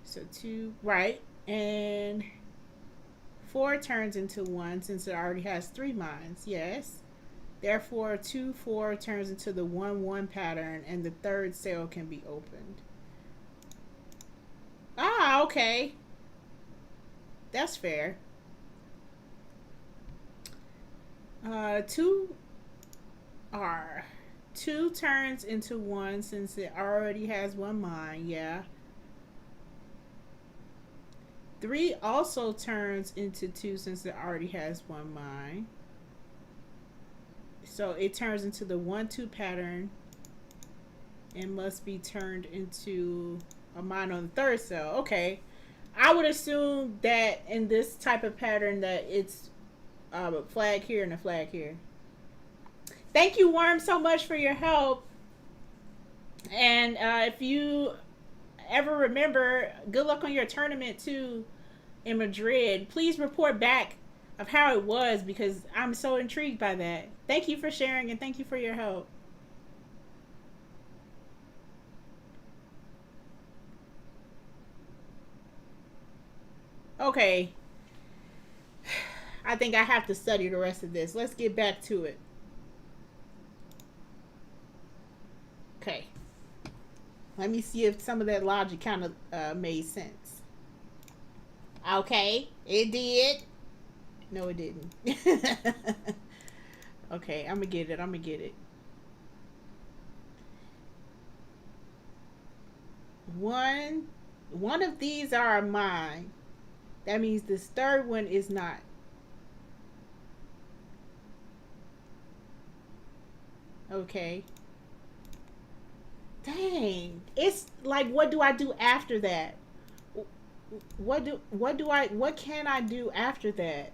So 2, right? And 4 turns into 1 since it already has 3 mines. Yes. Therefore, 2, 4 turns into the 1, 1 pattern, and the 3rd cell can be opened. Ah, okay. That's fair. 2 turns into 1 since it already has 1 mine. Yeah. 3 also turns into 2 since it already has 1 mine. So it turns into the 1, 2 pattern and must be turned into a mine on the 3rd cell. Okay. I would assume that in this type of pattern that it's a flag here and a flag here. Thank you, Worm, so much for your help. And if you ever remember, good luck on your tournament too in Madrid. Please report back of how it was because I'm so intrigued by that. Thank you for sharing and thank you for your help. Okay. I think I have to study the rest of this. Let's get back to it. Okay. Let me see if some of that logic kind of made sense. Okay, it did. No, it didn't. Okay, I'm gonna get it. I'm gonna get it. One, one of these are mine. That means this third one is not. Okay. Dang. It's like, what do I do after that? What can I do after that?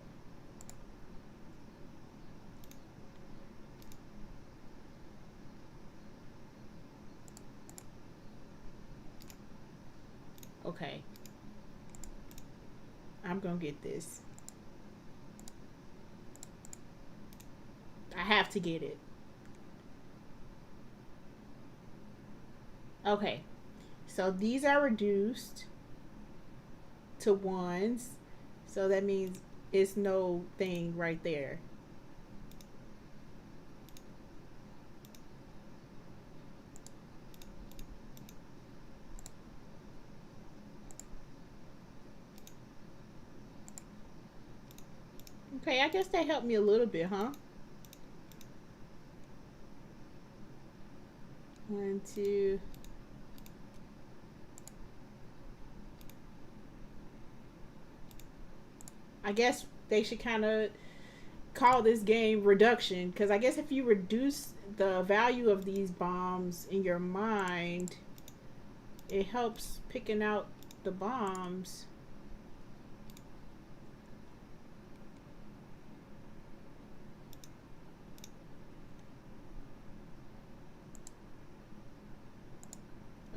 Okay. I'm gonna get this. I have to get it. Okay. So these are reduced to ones. So that means it's no thing right there. Okay, I guess that helped me a little bit, huh? One, two. I guess they should kind of call this game reduction, because I guess if you reduce the value of these bombs in your mind, it helps picking out the bombs.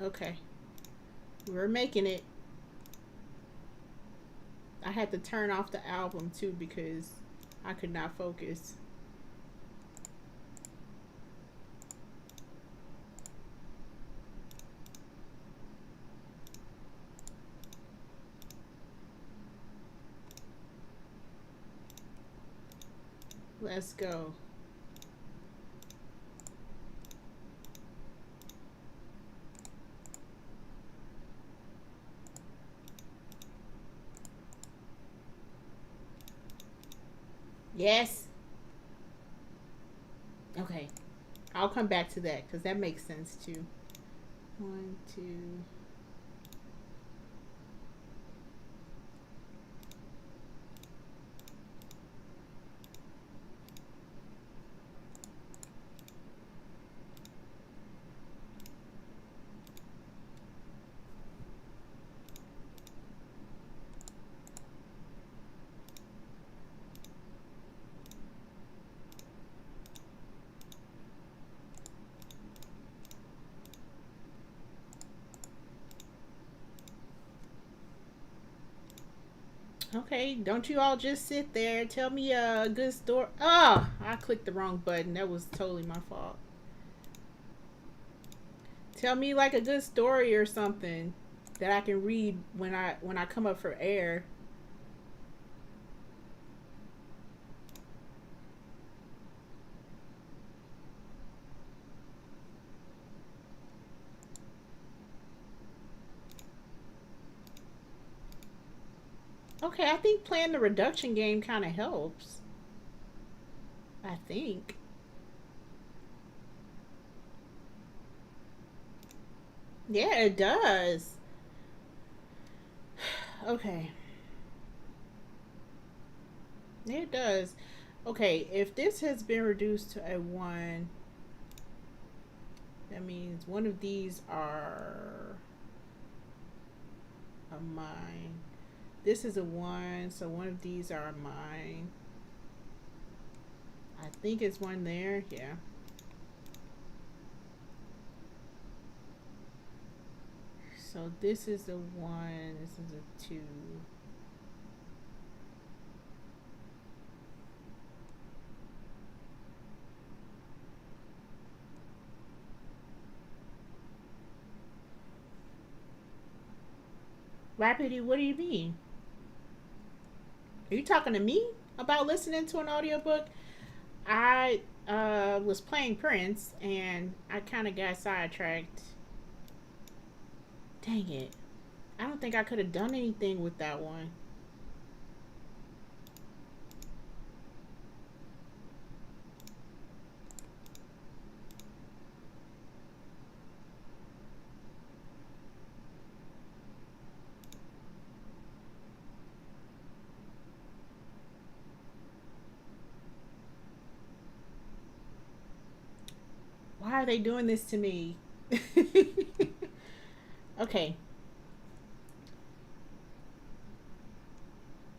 Okay, we're making it. I had to turn off the album too because I could not focus. Let's go. Yes. Okay. I'll come back to that because that makes sense too. One, two. Okay, don't you all just sit there. Tell me a good story. Oh, I clicked the wrong button. That was totally my fault. Tell me like a good story or something that I can read when I come up for air. Okay, I think playing the reduction game kind of helps. I think. Yeah, it does. Okay. Yeah, it does. Okay, if this has been reduced to a 1, that means one of these are a mine. This is a 1, so one of these are mine. I think it's one there. Yeah. So this is a 1. This is a 2. Rapidly, what do you mean? Are you talking to me about listening to an audiobook? I was playing Prince and I kind of got sidetracked. Dang it. I don't think I could have done anything with that one. Why are they doing this to me? Okay.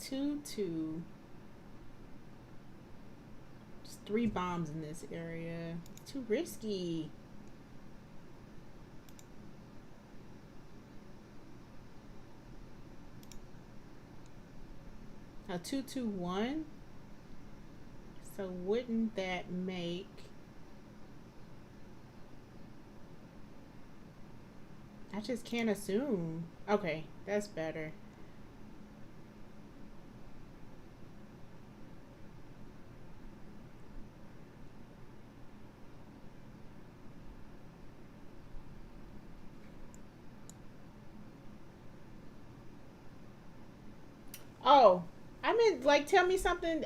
2-2. Just 3 bombs in this area. It's too risky. A 2-2-1. So wouldn't that make... I just can't assume. Okay, that's better. Oh, I meant like tell me something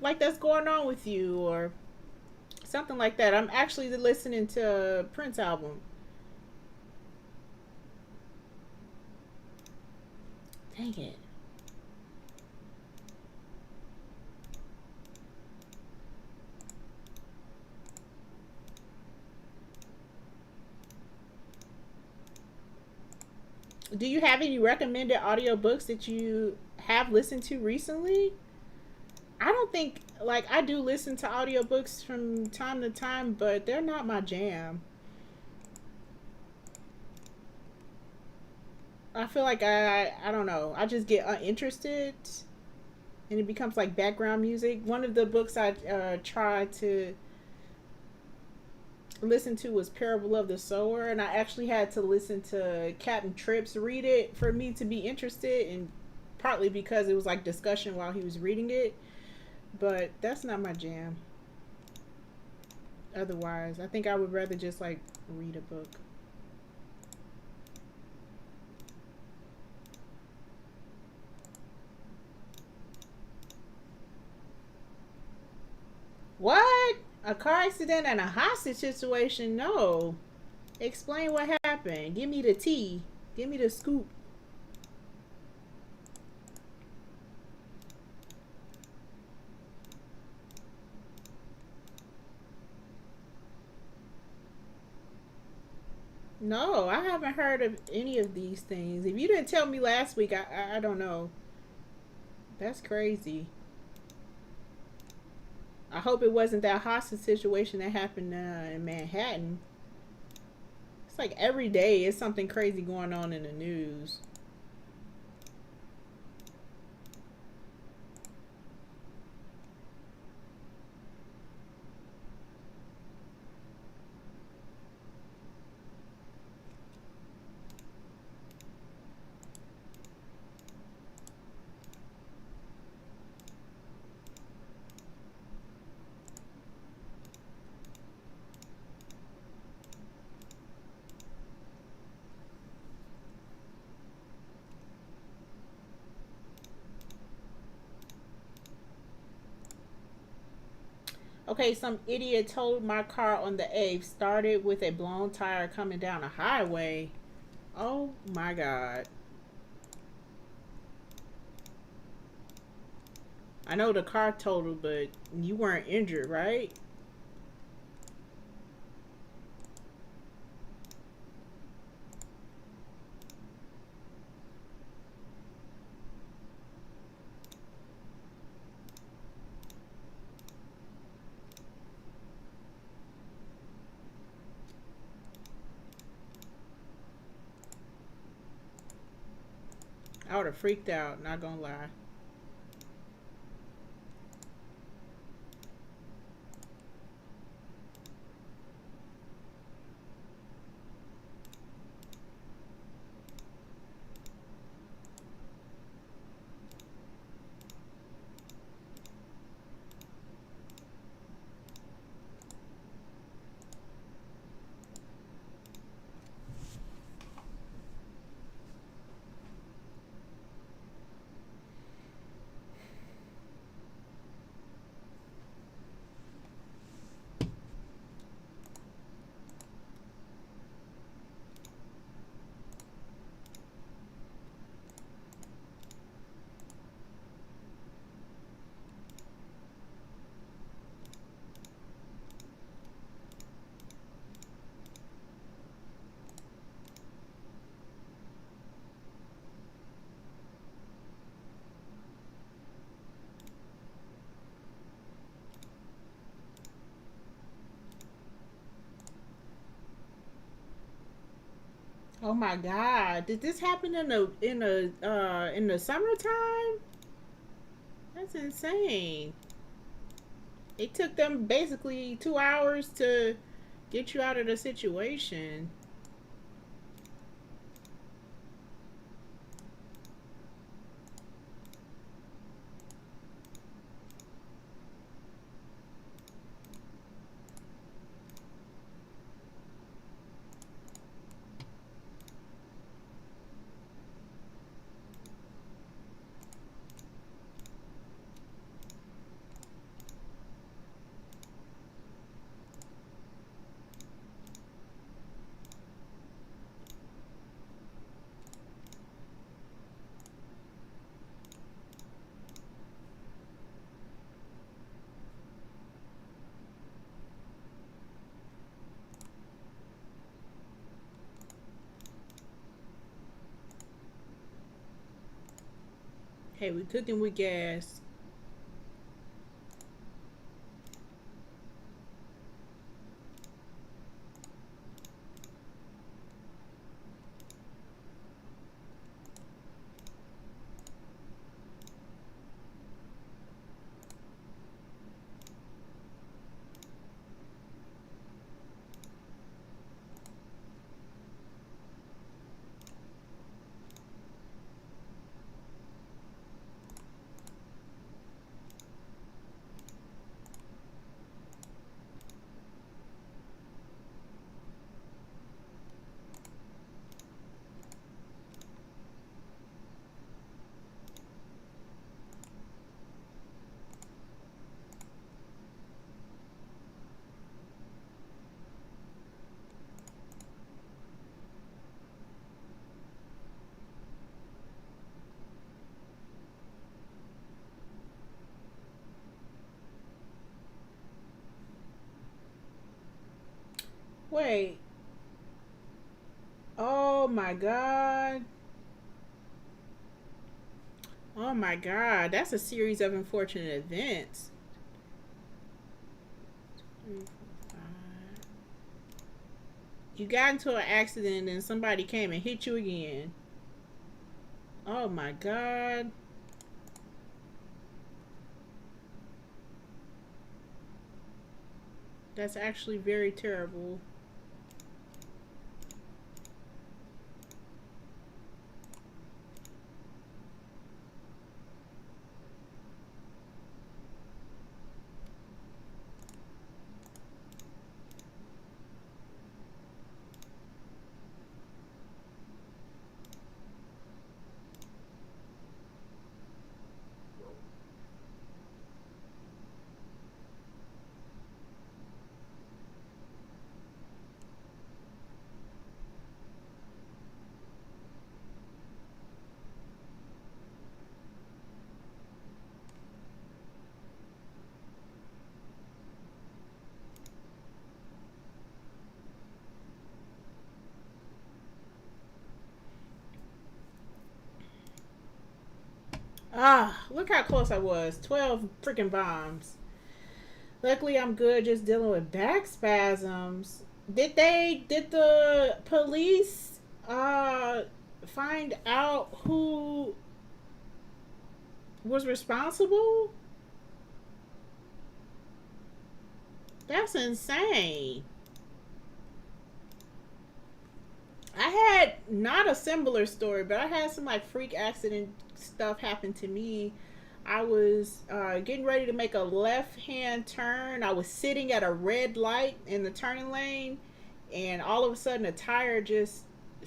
like that's going on with you or something like that. I'm actually listening to Prince album. Dang it. Do you have any recommended audiobooks that you have listened to recently? I don't think like I do listen to audiobooks from time to time, but they're not my jam. I feel like I don't know. I just get uninterested and it becomes like background music. One of the books I tried to listen to was Parable of the Sower, and I actually had to listen to Captain Trips read it for me to be interested, and partly because it was like discussion while he was reading it. But that's not my jam. Otherwise, I think I would rather just like read a book. What? A car accident and a hostage situation? No. Explain what happened. Give me the tea. Give me the scoop. No, I haven't heard of any of these things. If you didn't tell me last week, I don't know. That's crazy. I hope it wasn't that hostage situation that happened in Manhattan. It's like every day is something crazy going on in the news. Okay, some idiot totaled my car on the 8th, started with a blown tire coming down a highway. Oh my god. I know the car totaled, but you weren't injured, right? I would have freaked out, not gonna lie. Oh my God! Did this happen in the summertime? That's insane. It took them basically 2 hours to get you out of the situation. Hey, we cooking with gas. Wait. Oh my God. Oh my God. That's a series of unfortunate events. 3, 4, 5. You got into an accident and somebody came and hit you again. Oh my God. That's actually very terrible. Ah, look how close I was. 12 freaking bombs. Luckily, I'm good just dealing with back spasms. Did the police find out who was responsible? That's insane. I had not a similar story, but I had some like freak accident stuff happen to me. I was getting ready to make a left hand turn. I was sitting at a red light in the turning lane, and all of a sudden, a tire just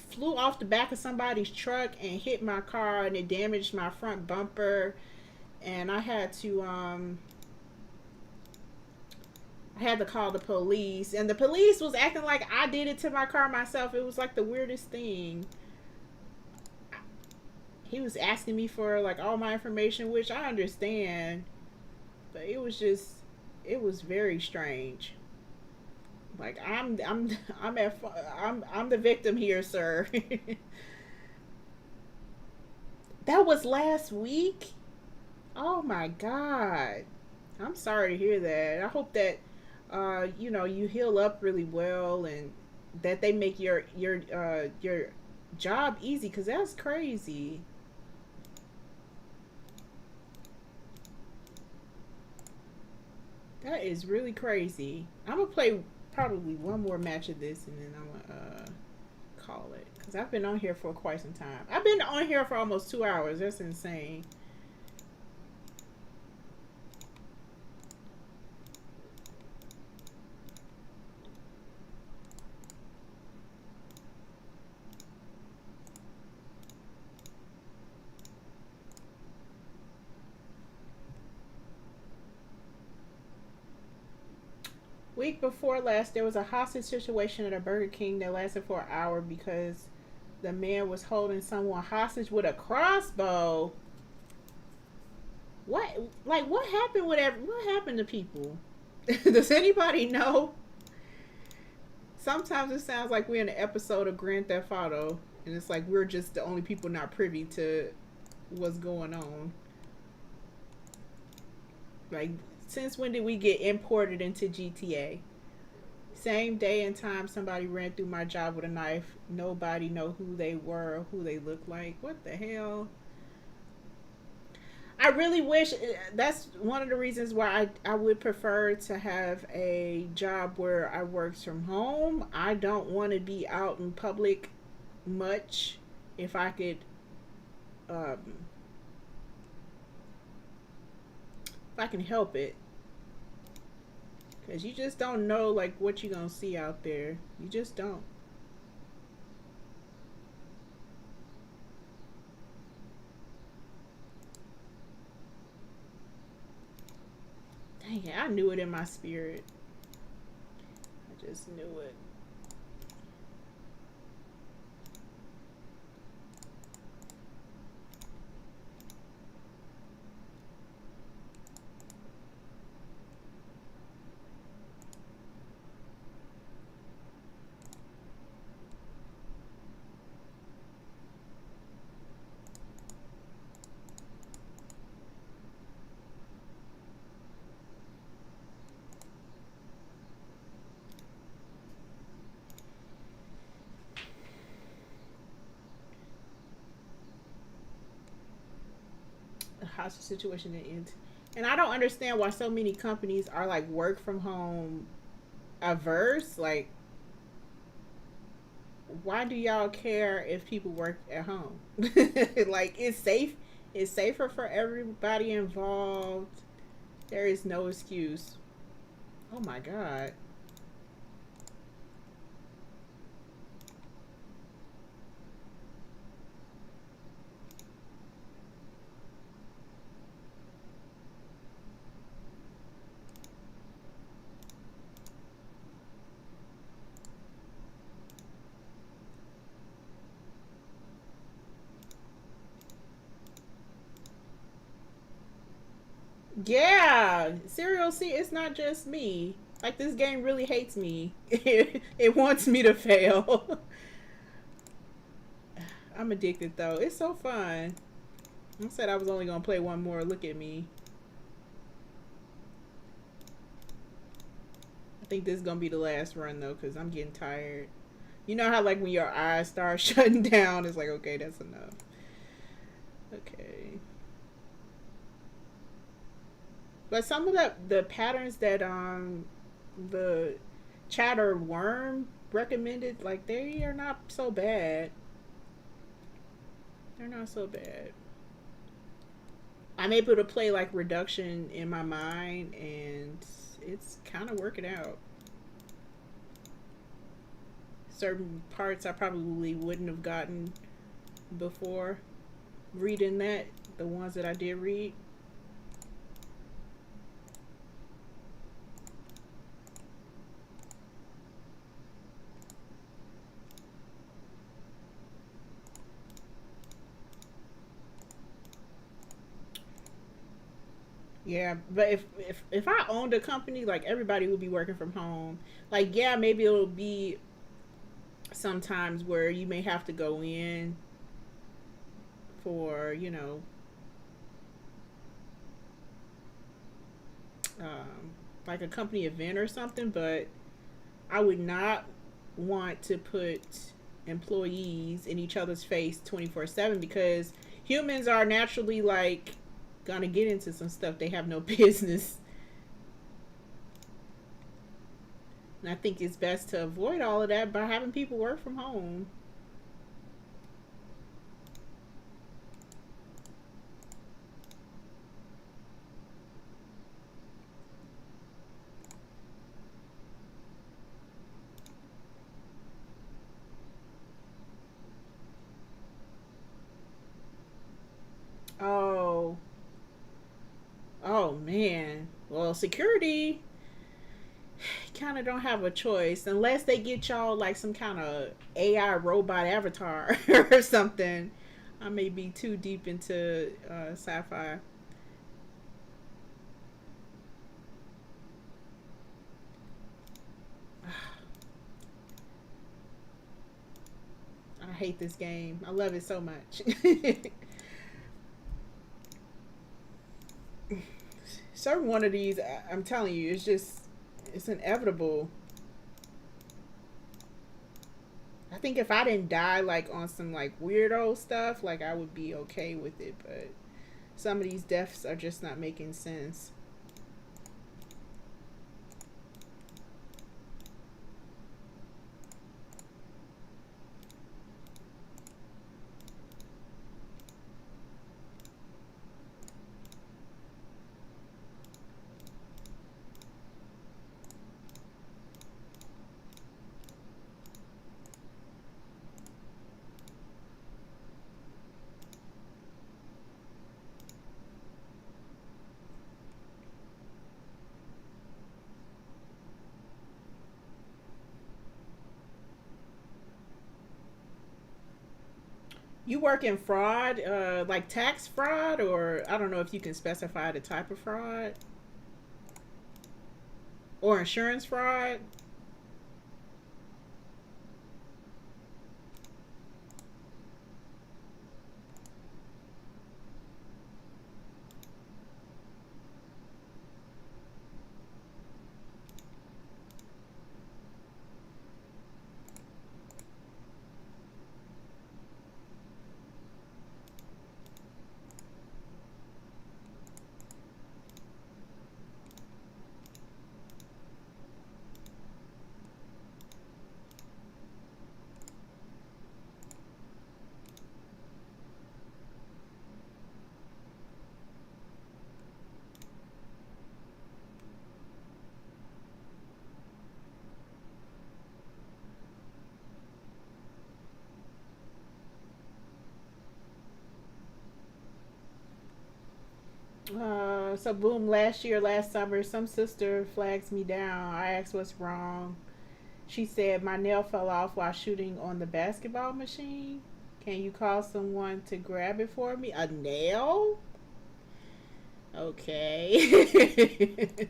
flew off the back of somebody's truck and hit my car, and it damaged my front bumper. And I had to call the police, and the police was acting like I did it to my car myself. It was like the weirdest thing. He was asking me for like all my information, which I understand, but it was very strange. Like I'm the victim here, sir. That was last week. Oh my God. I'm sorry to hear that. I hope that you heal up really well, and that they make your job easy, because that's crazy. That is really crazy. I'm gonna play probably one more match of this, and then I'm gonna call it, because I've been on here for quite some time. I've been on here for almost 2 hours. That's insane. Week before last, there was a hostage situation at a Burger King that lasted for an hour because the man was holding someone hostage with a crossbow. What, like, what happened with what happened to people? Does anybody know? Sometimes it sounds like we're in an episode of Grand Theft Auto, and it's like we're just the only people not privy to what's going on. Like, since when did we get imported into GTA? Same day and time somebody ran through my job with a knife. Nobody know who they were or who they looked like. What the hell? I really wish, that's one of the reasons why I would prefer to have a job where I work from home. I don't want to be out in public much. If I could, um, if I can help it, because you just don't know like what you're gonna see out there. You just don't. Dang it, I knew it in my spirit. I just knew it. A hostage situation that ends. And I don't understand why so many companies are like work from home averse. Like, why do y'all care if people work at home? Like, it's safe. It's safer for everybody involved. There is no excuse. Oh my god. Yeah, serial. See, it's not just me. Like, this game really hates me. It wants me to fail. I'm addicted though. It's so fun. I said I was only gonna play one more. Look at me. I think this is gonna be the last run though, cause I'm getting tired. You know how like when your eyes start shutting down, it's like okay, that's enough. Okay. But some of the patterns that the chatter worm recommended, like they are not so bad. They're not so bad. I'm able to play like reduction in my mind, and it's kind of working out. Certain parts I probably wouldn't have gotten before reading that. The ones that I did read. Yeah, but if I owned a company, like everybody would be working from home. Like, yeah, maybe it'll be sometimes where you may have to go in for, um, like a company event or something, but I would not want to put employees in each other's face 24/7 because humans are naturally like gonna get into some stuff they have no business. And I think it's best to avoid all of that by having people work from home. Oh, oh man. Well, security kind of don't have a choice unless they get y'all like some kind of AI robot avatar or something. I may be too deep into sci-fi. I hate this game. I love it so much. Certain one of these, I'm telling you, it's just it's inevitable. I think if I didn't die like on some like weirdo stuff, like I would be okay with it. But some of these deaths are just not making sense. You work in fraud, like tax fraud, or I don't know if you can specify the type of fraud, or insurance fraud. So boom, last summer, some sister flags me down. I asked what's wrong. She said my nail fell off while shooting on the basketball machine. Can you call someone to grab it for me? A nail? Okay.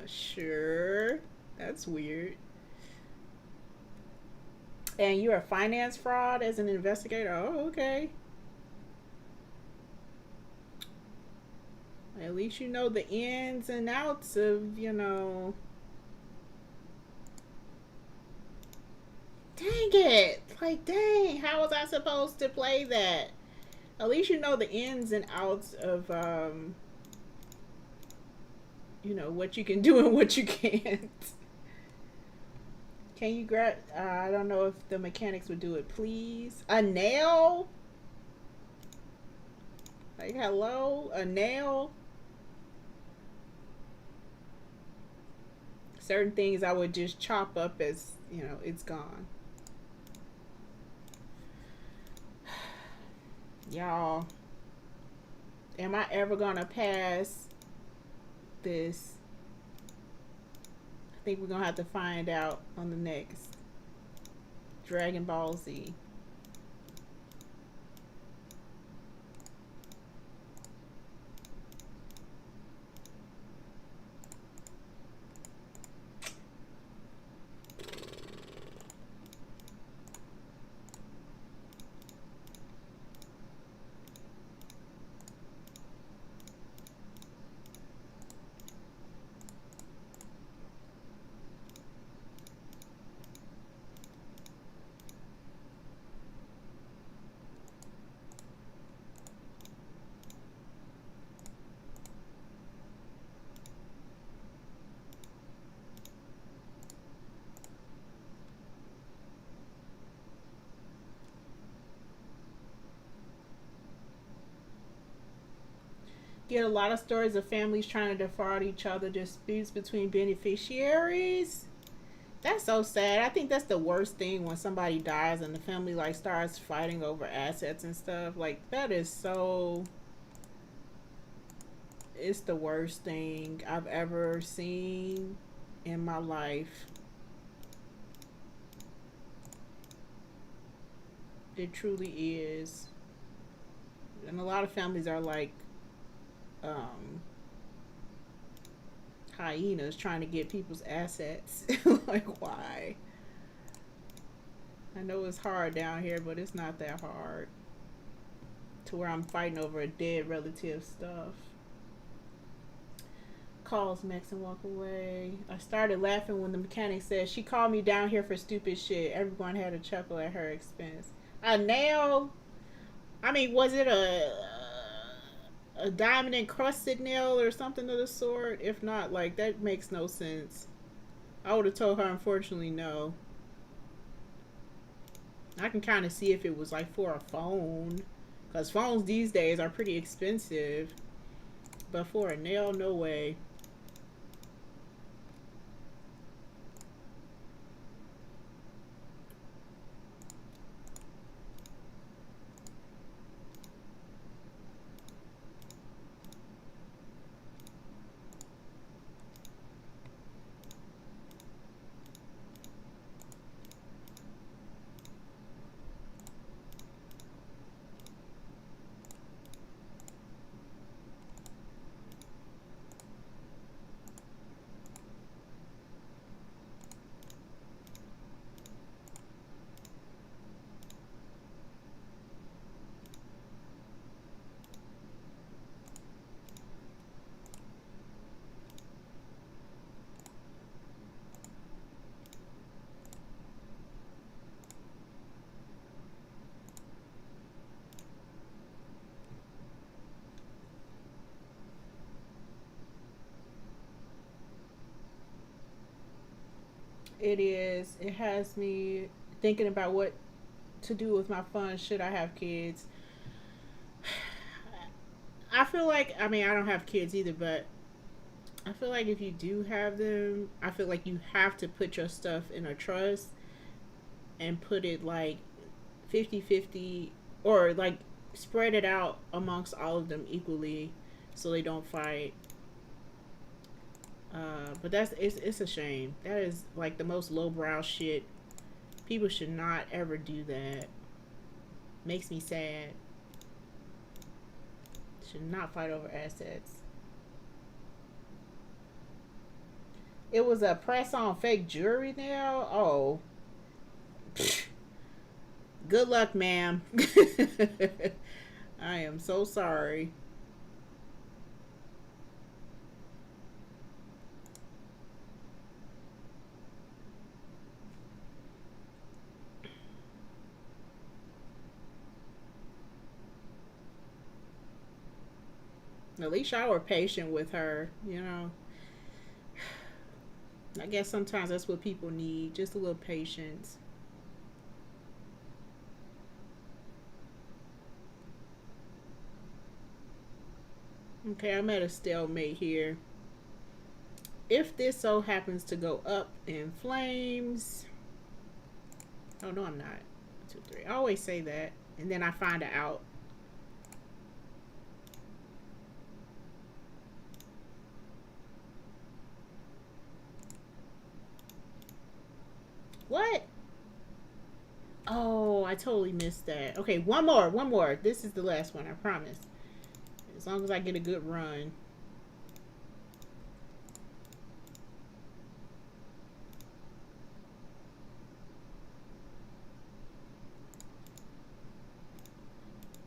Sure. That's weird. And you're a finance fraud as an investigator? Oh, okay. At least you know the ins and outs of, Dang it. Like, dang, how was I supposed to play that? At least you know the ins and outs of, what you can do and what you can't. Can you grab? I don't know if the mechanics would do it, please. A nail? Like, hello? A nail? Certain things I would just chop up as, it's gone. Y'all, am I ever gonna pass this? I think we're gonna have to find out on the next Dragon Ball Z. Get a lot of stories of families trying to defraud each other, disputes between beneficiaries. That's so sad. I think that's the worst thing when somebody dies and the family like starts fighting over assets and stuff. Like that is so, it's the worst thing I've ever seen in my life. It truly is. And a lot of families are like um hyenas trying to get people's assets. Like why? I know it's hard down here, but it's not that hard to where I'm fighting over a dead relative stuff. Calls Max and walk away. I started laughing when the mechanic said she called me down here for stupid shit. Everyone had a chuckle at her expense. A nail? I mean, was it a diamond encrusted nail or something of the sort? If not, like that makes no sense. I would have told her, unfortunately, no. I can kind of see if it was like for a phone, because phones these days are pretty expensive. But for a nail, no way. It is. It has me thinking about what to do with my funds should I have kids. I feel like, I mean, I don't have kids either, but I feel like if you do have them, I feel like you have to put your stuff in a trust and put it like 50-50, or like spread it out amongst all of them equally so they don't fight. But it's a shame. That is like the most lowbrow shit. People should not ever do that. Makes me sad. Should not fight over assets. It was a press on fake jewelry now. Oh, good luck, ma'am. I am so sorry. At least y'all were patient with her, you know. I guess sometimes that's what people need, just a little patience. Okay, I'm at a stalemate here. If this so happens to go up in flames. Oh, no, I'm not. 2, 3. I always say that. And then I find it out. What? Oh, I totally missed that. Okay, one more. One more. This is the last one, I promise. As long as I get a good run.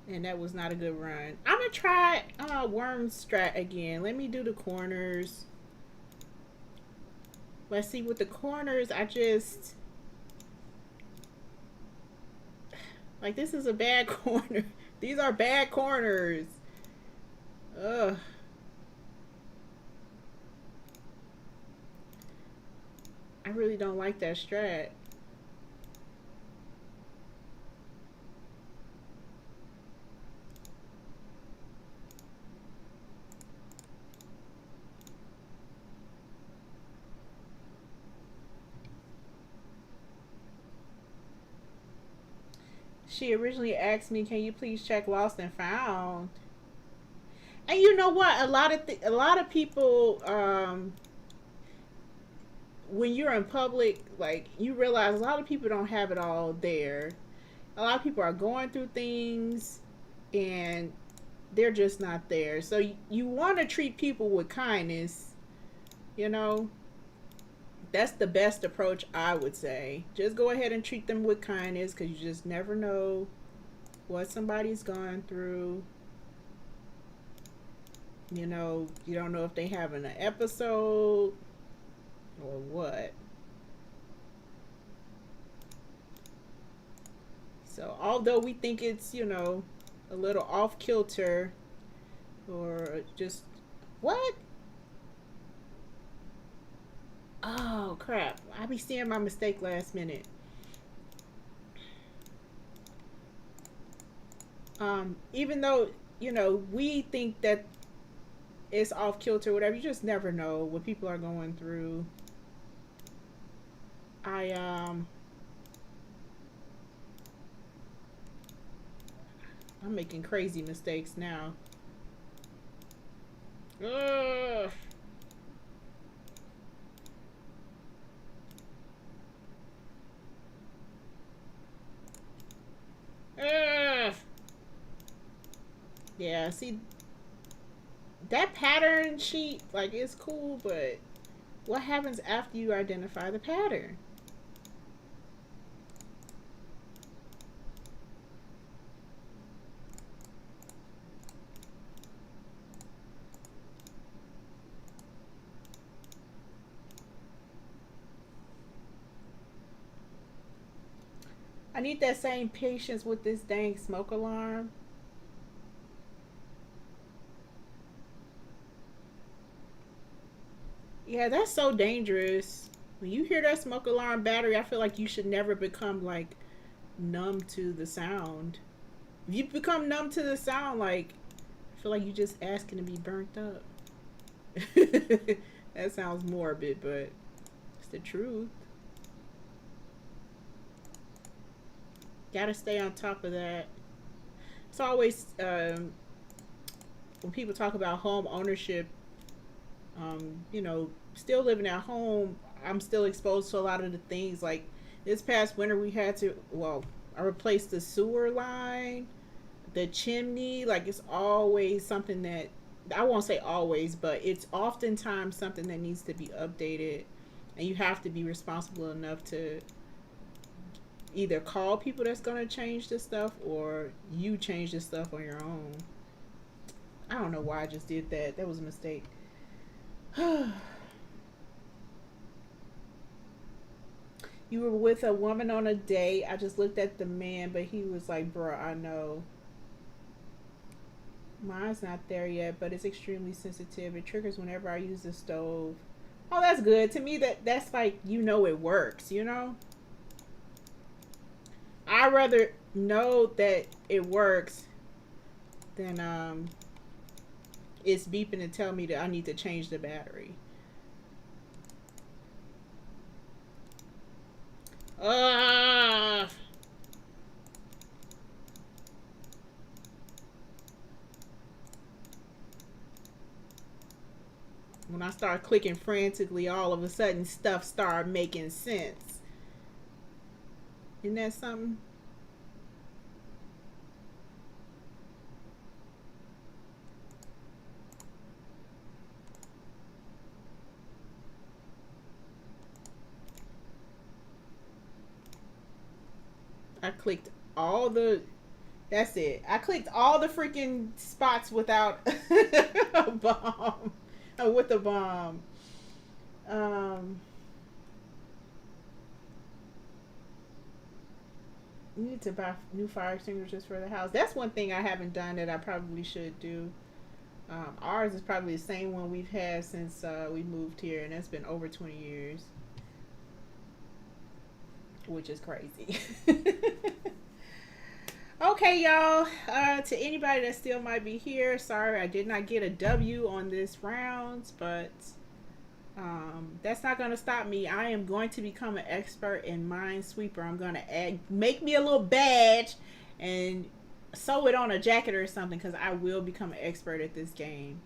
And that was not a good run. I'm going to try worm strat again. Let me do the corners. Let's see, with the corners, I just... Like, this is a bad corner. These are bad corners. Ugh. I really don't like that strat. She originally asked me, "Can you please check Lost and Found?" And you know what? A lot of people, when you're in public, like you realize a lot of people don't have it all there. A lot of people are going through things, and they're just not there. So you want to treat people with kindness. You know, that's the best approach, I would say. Just go ahead and treat them with kindness, because you just never know what somebody's gone through. You know, you don't know if they having an episode or what. So although we think it's, a little off kilter, or just what? Oh crap. I be seeing my mistake last minute. Even though, we think that it's off kilter, whatever, you just never know what people are going through. I I'm making crazy mistakes now. Ugh. Ugh. Yeah, see, that pattern sheet, like, it's cool, but what happens after you identify the pattern? I need that same patience with this dang smoke alarm. Yeah, that's so dangerous. When you hear that smoke alarm battery, I feel like you should never become like numb to the sound. If you become numb to the sound, like, I feel like you just asking to be burnt up. That sounds morbid, but it's the truth. Gotta stay on top of that. It's always when people talk about home ownership, still living at home, I'm still exposed to a lot of the things. Like this past winter, we had to, well, I replaced the sewer line, the chimney. Like it's always something that, I won't say always, but it's oftentimes something that needs to be updated. And you have to be responsible enough to either call people that's going to change this stuff, or you change this stuff on your own. I don't know why I just did that. That was a mistake. You were with a woman on a date. I just looked at the man, but he was like, "Bruh, I know. Mine's not there yet, but it's extremely sensitive. It triggers whenever I use the stove." Oh, that's good. To me, that's like, it works, I'd rather know that it works than it's beeping and tell me that I need to change the battery. Uh, when I start clicking frantically, all of a sudden stuff start making sense. Isn't that something? I clicked all the. That's it. I clicked all the freaking spots without a bomb. With a bomb. Um, you need to buy new fire extinguishers for the house. That's one thing I haven't done that I probably should do. Ours is probably the same one we've had since we moved here, and that's been over 20 years, which is crazy. Okay, y'all. To anybody that still might be here, sorry I did not get a W on this round, but that's not going to stop me. I am going to become an expert in Minesweeper. I'm going to make me a little badge, and sew it on a jacket or something, because I will become an expert at this game.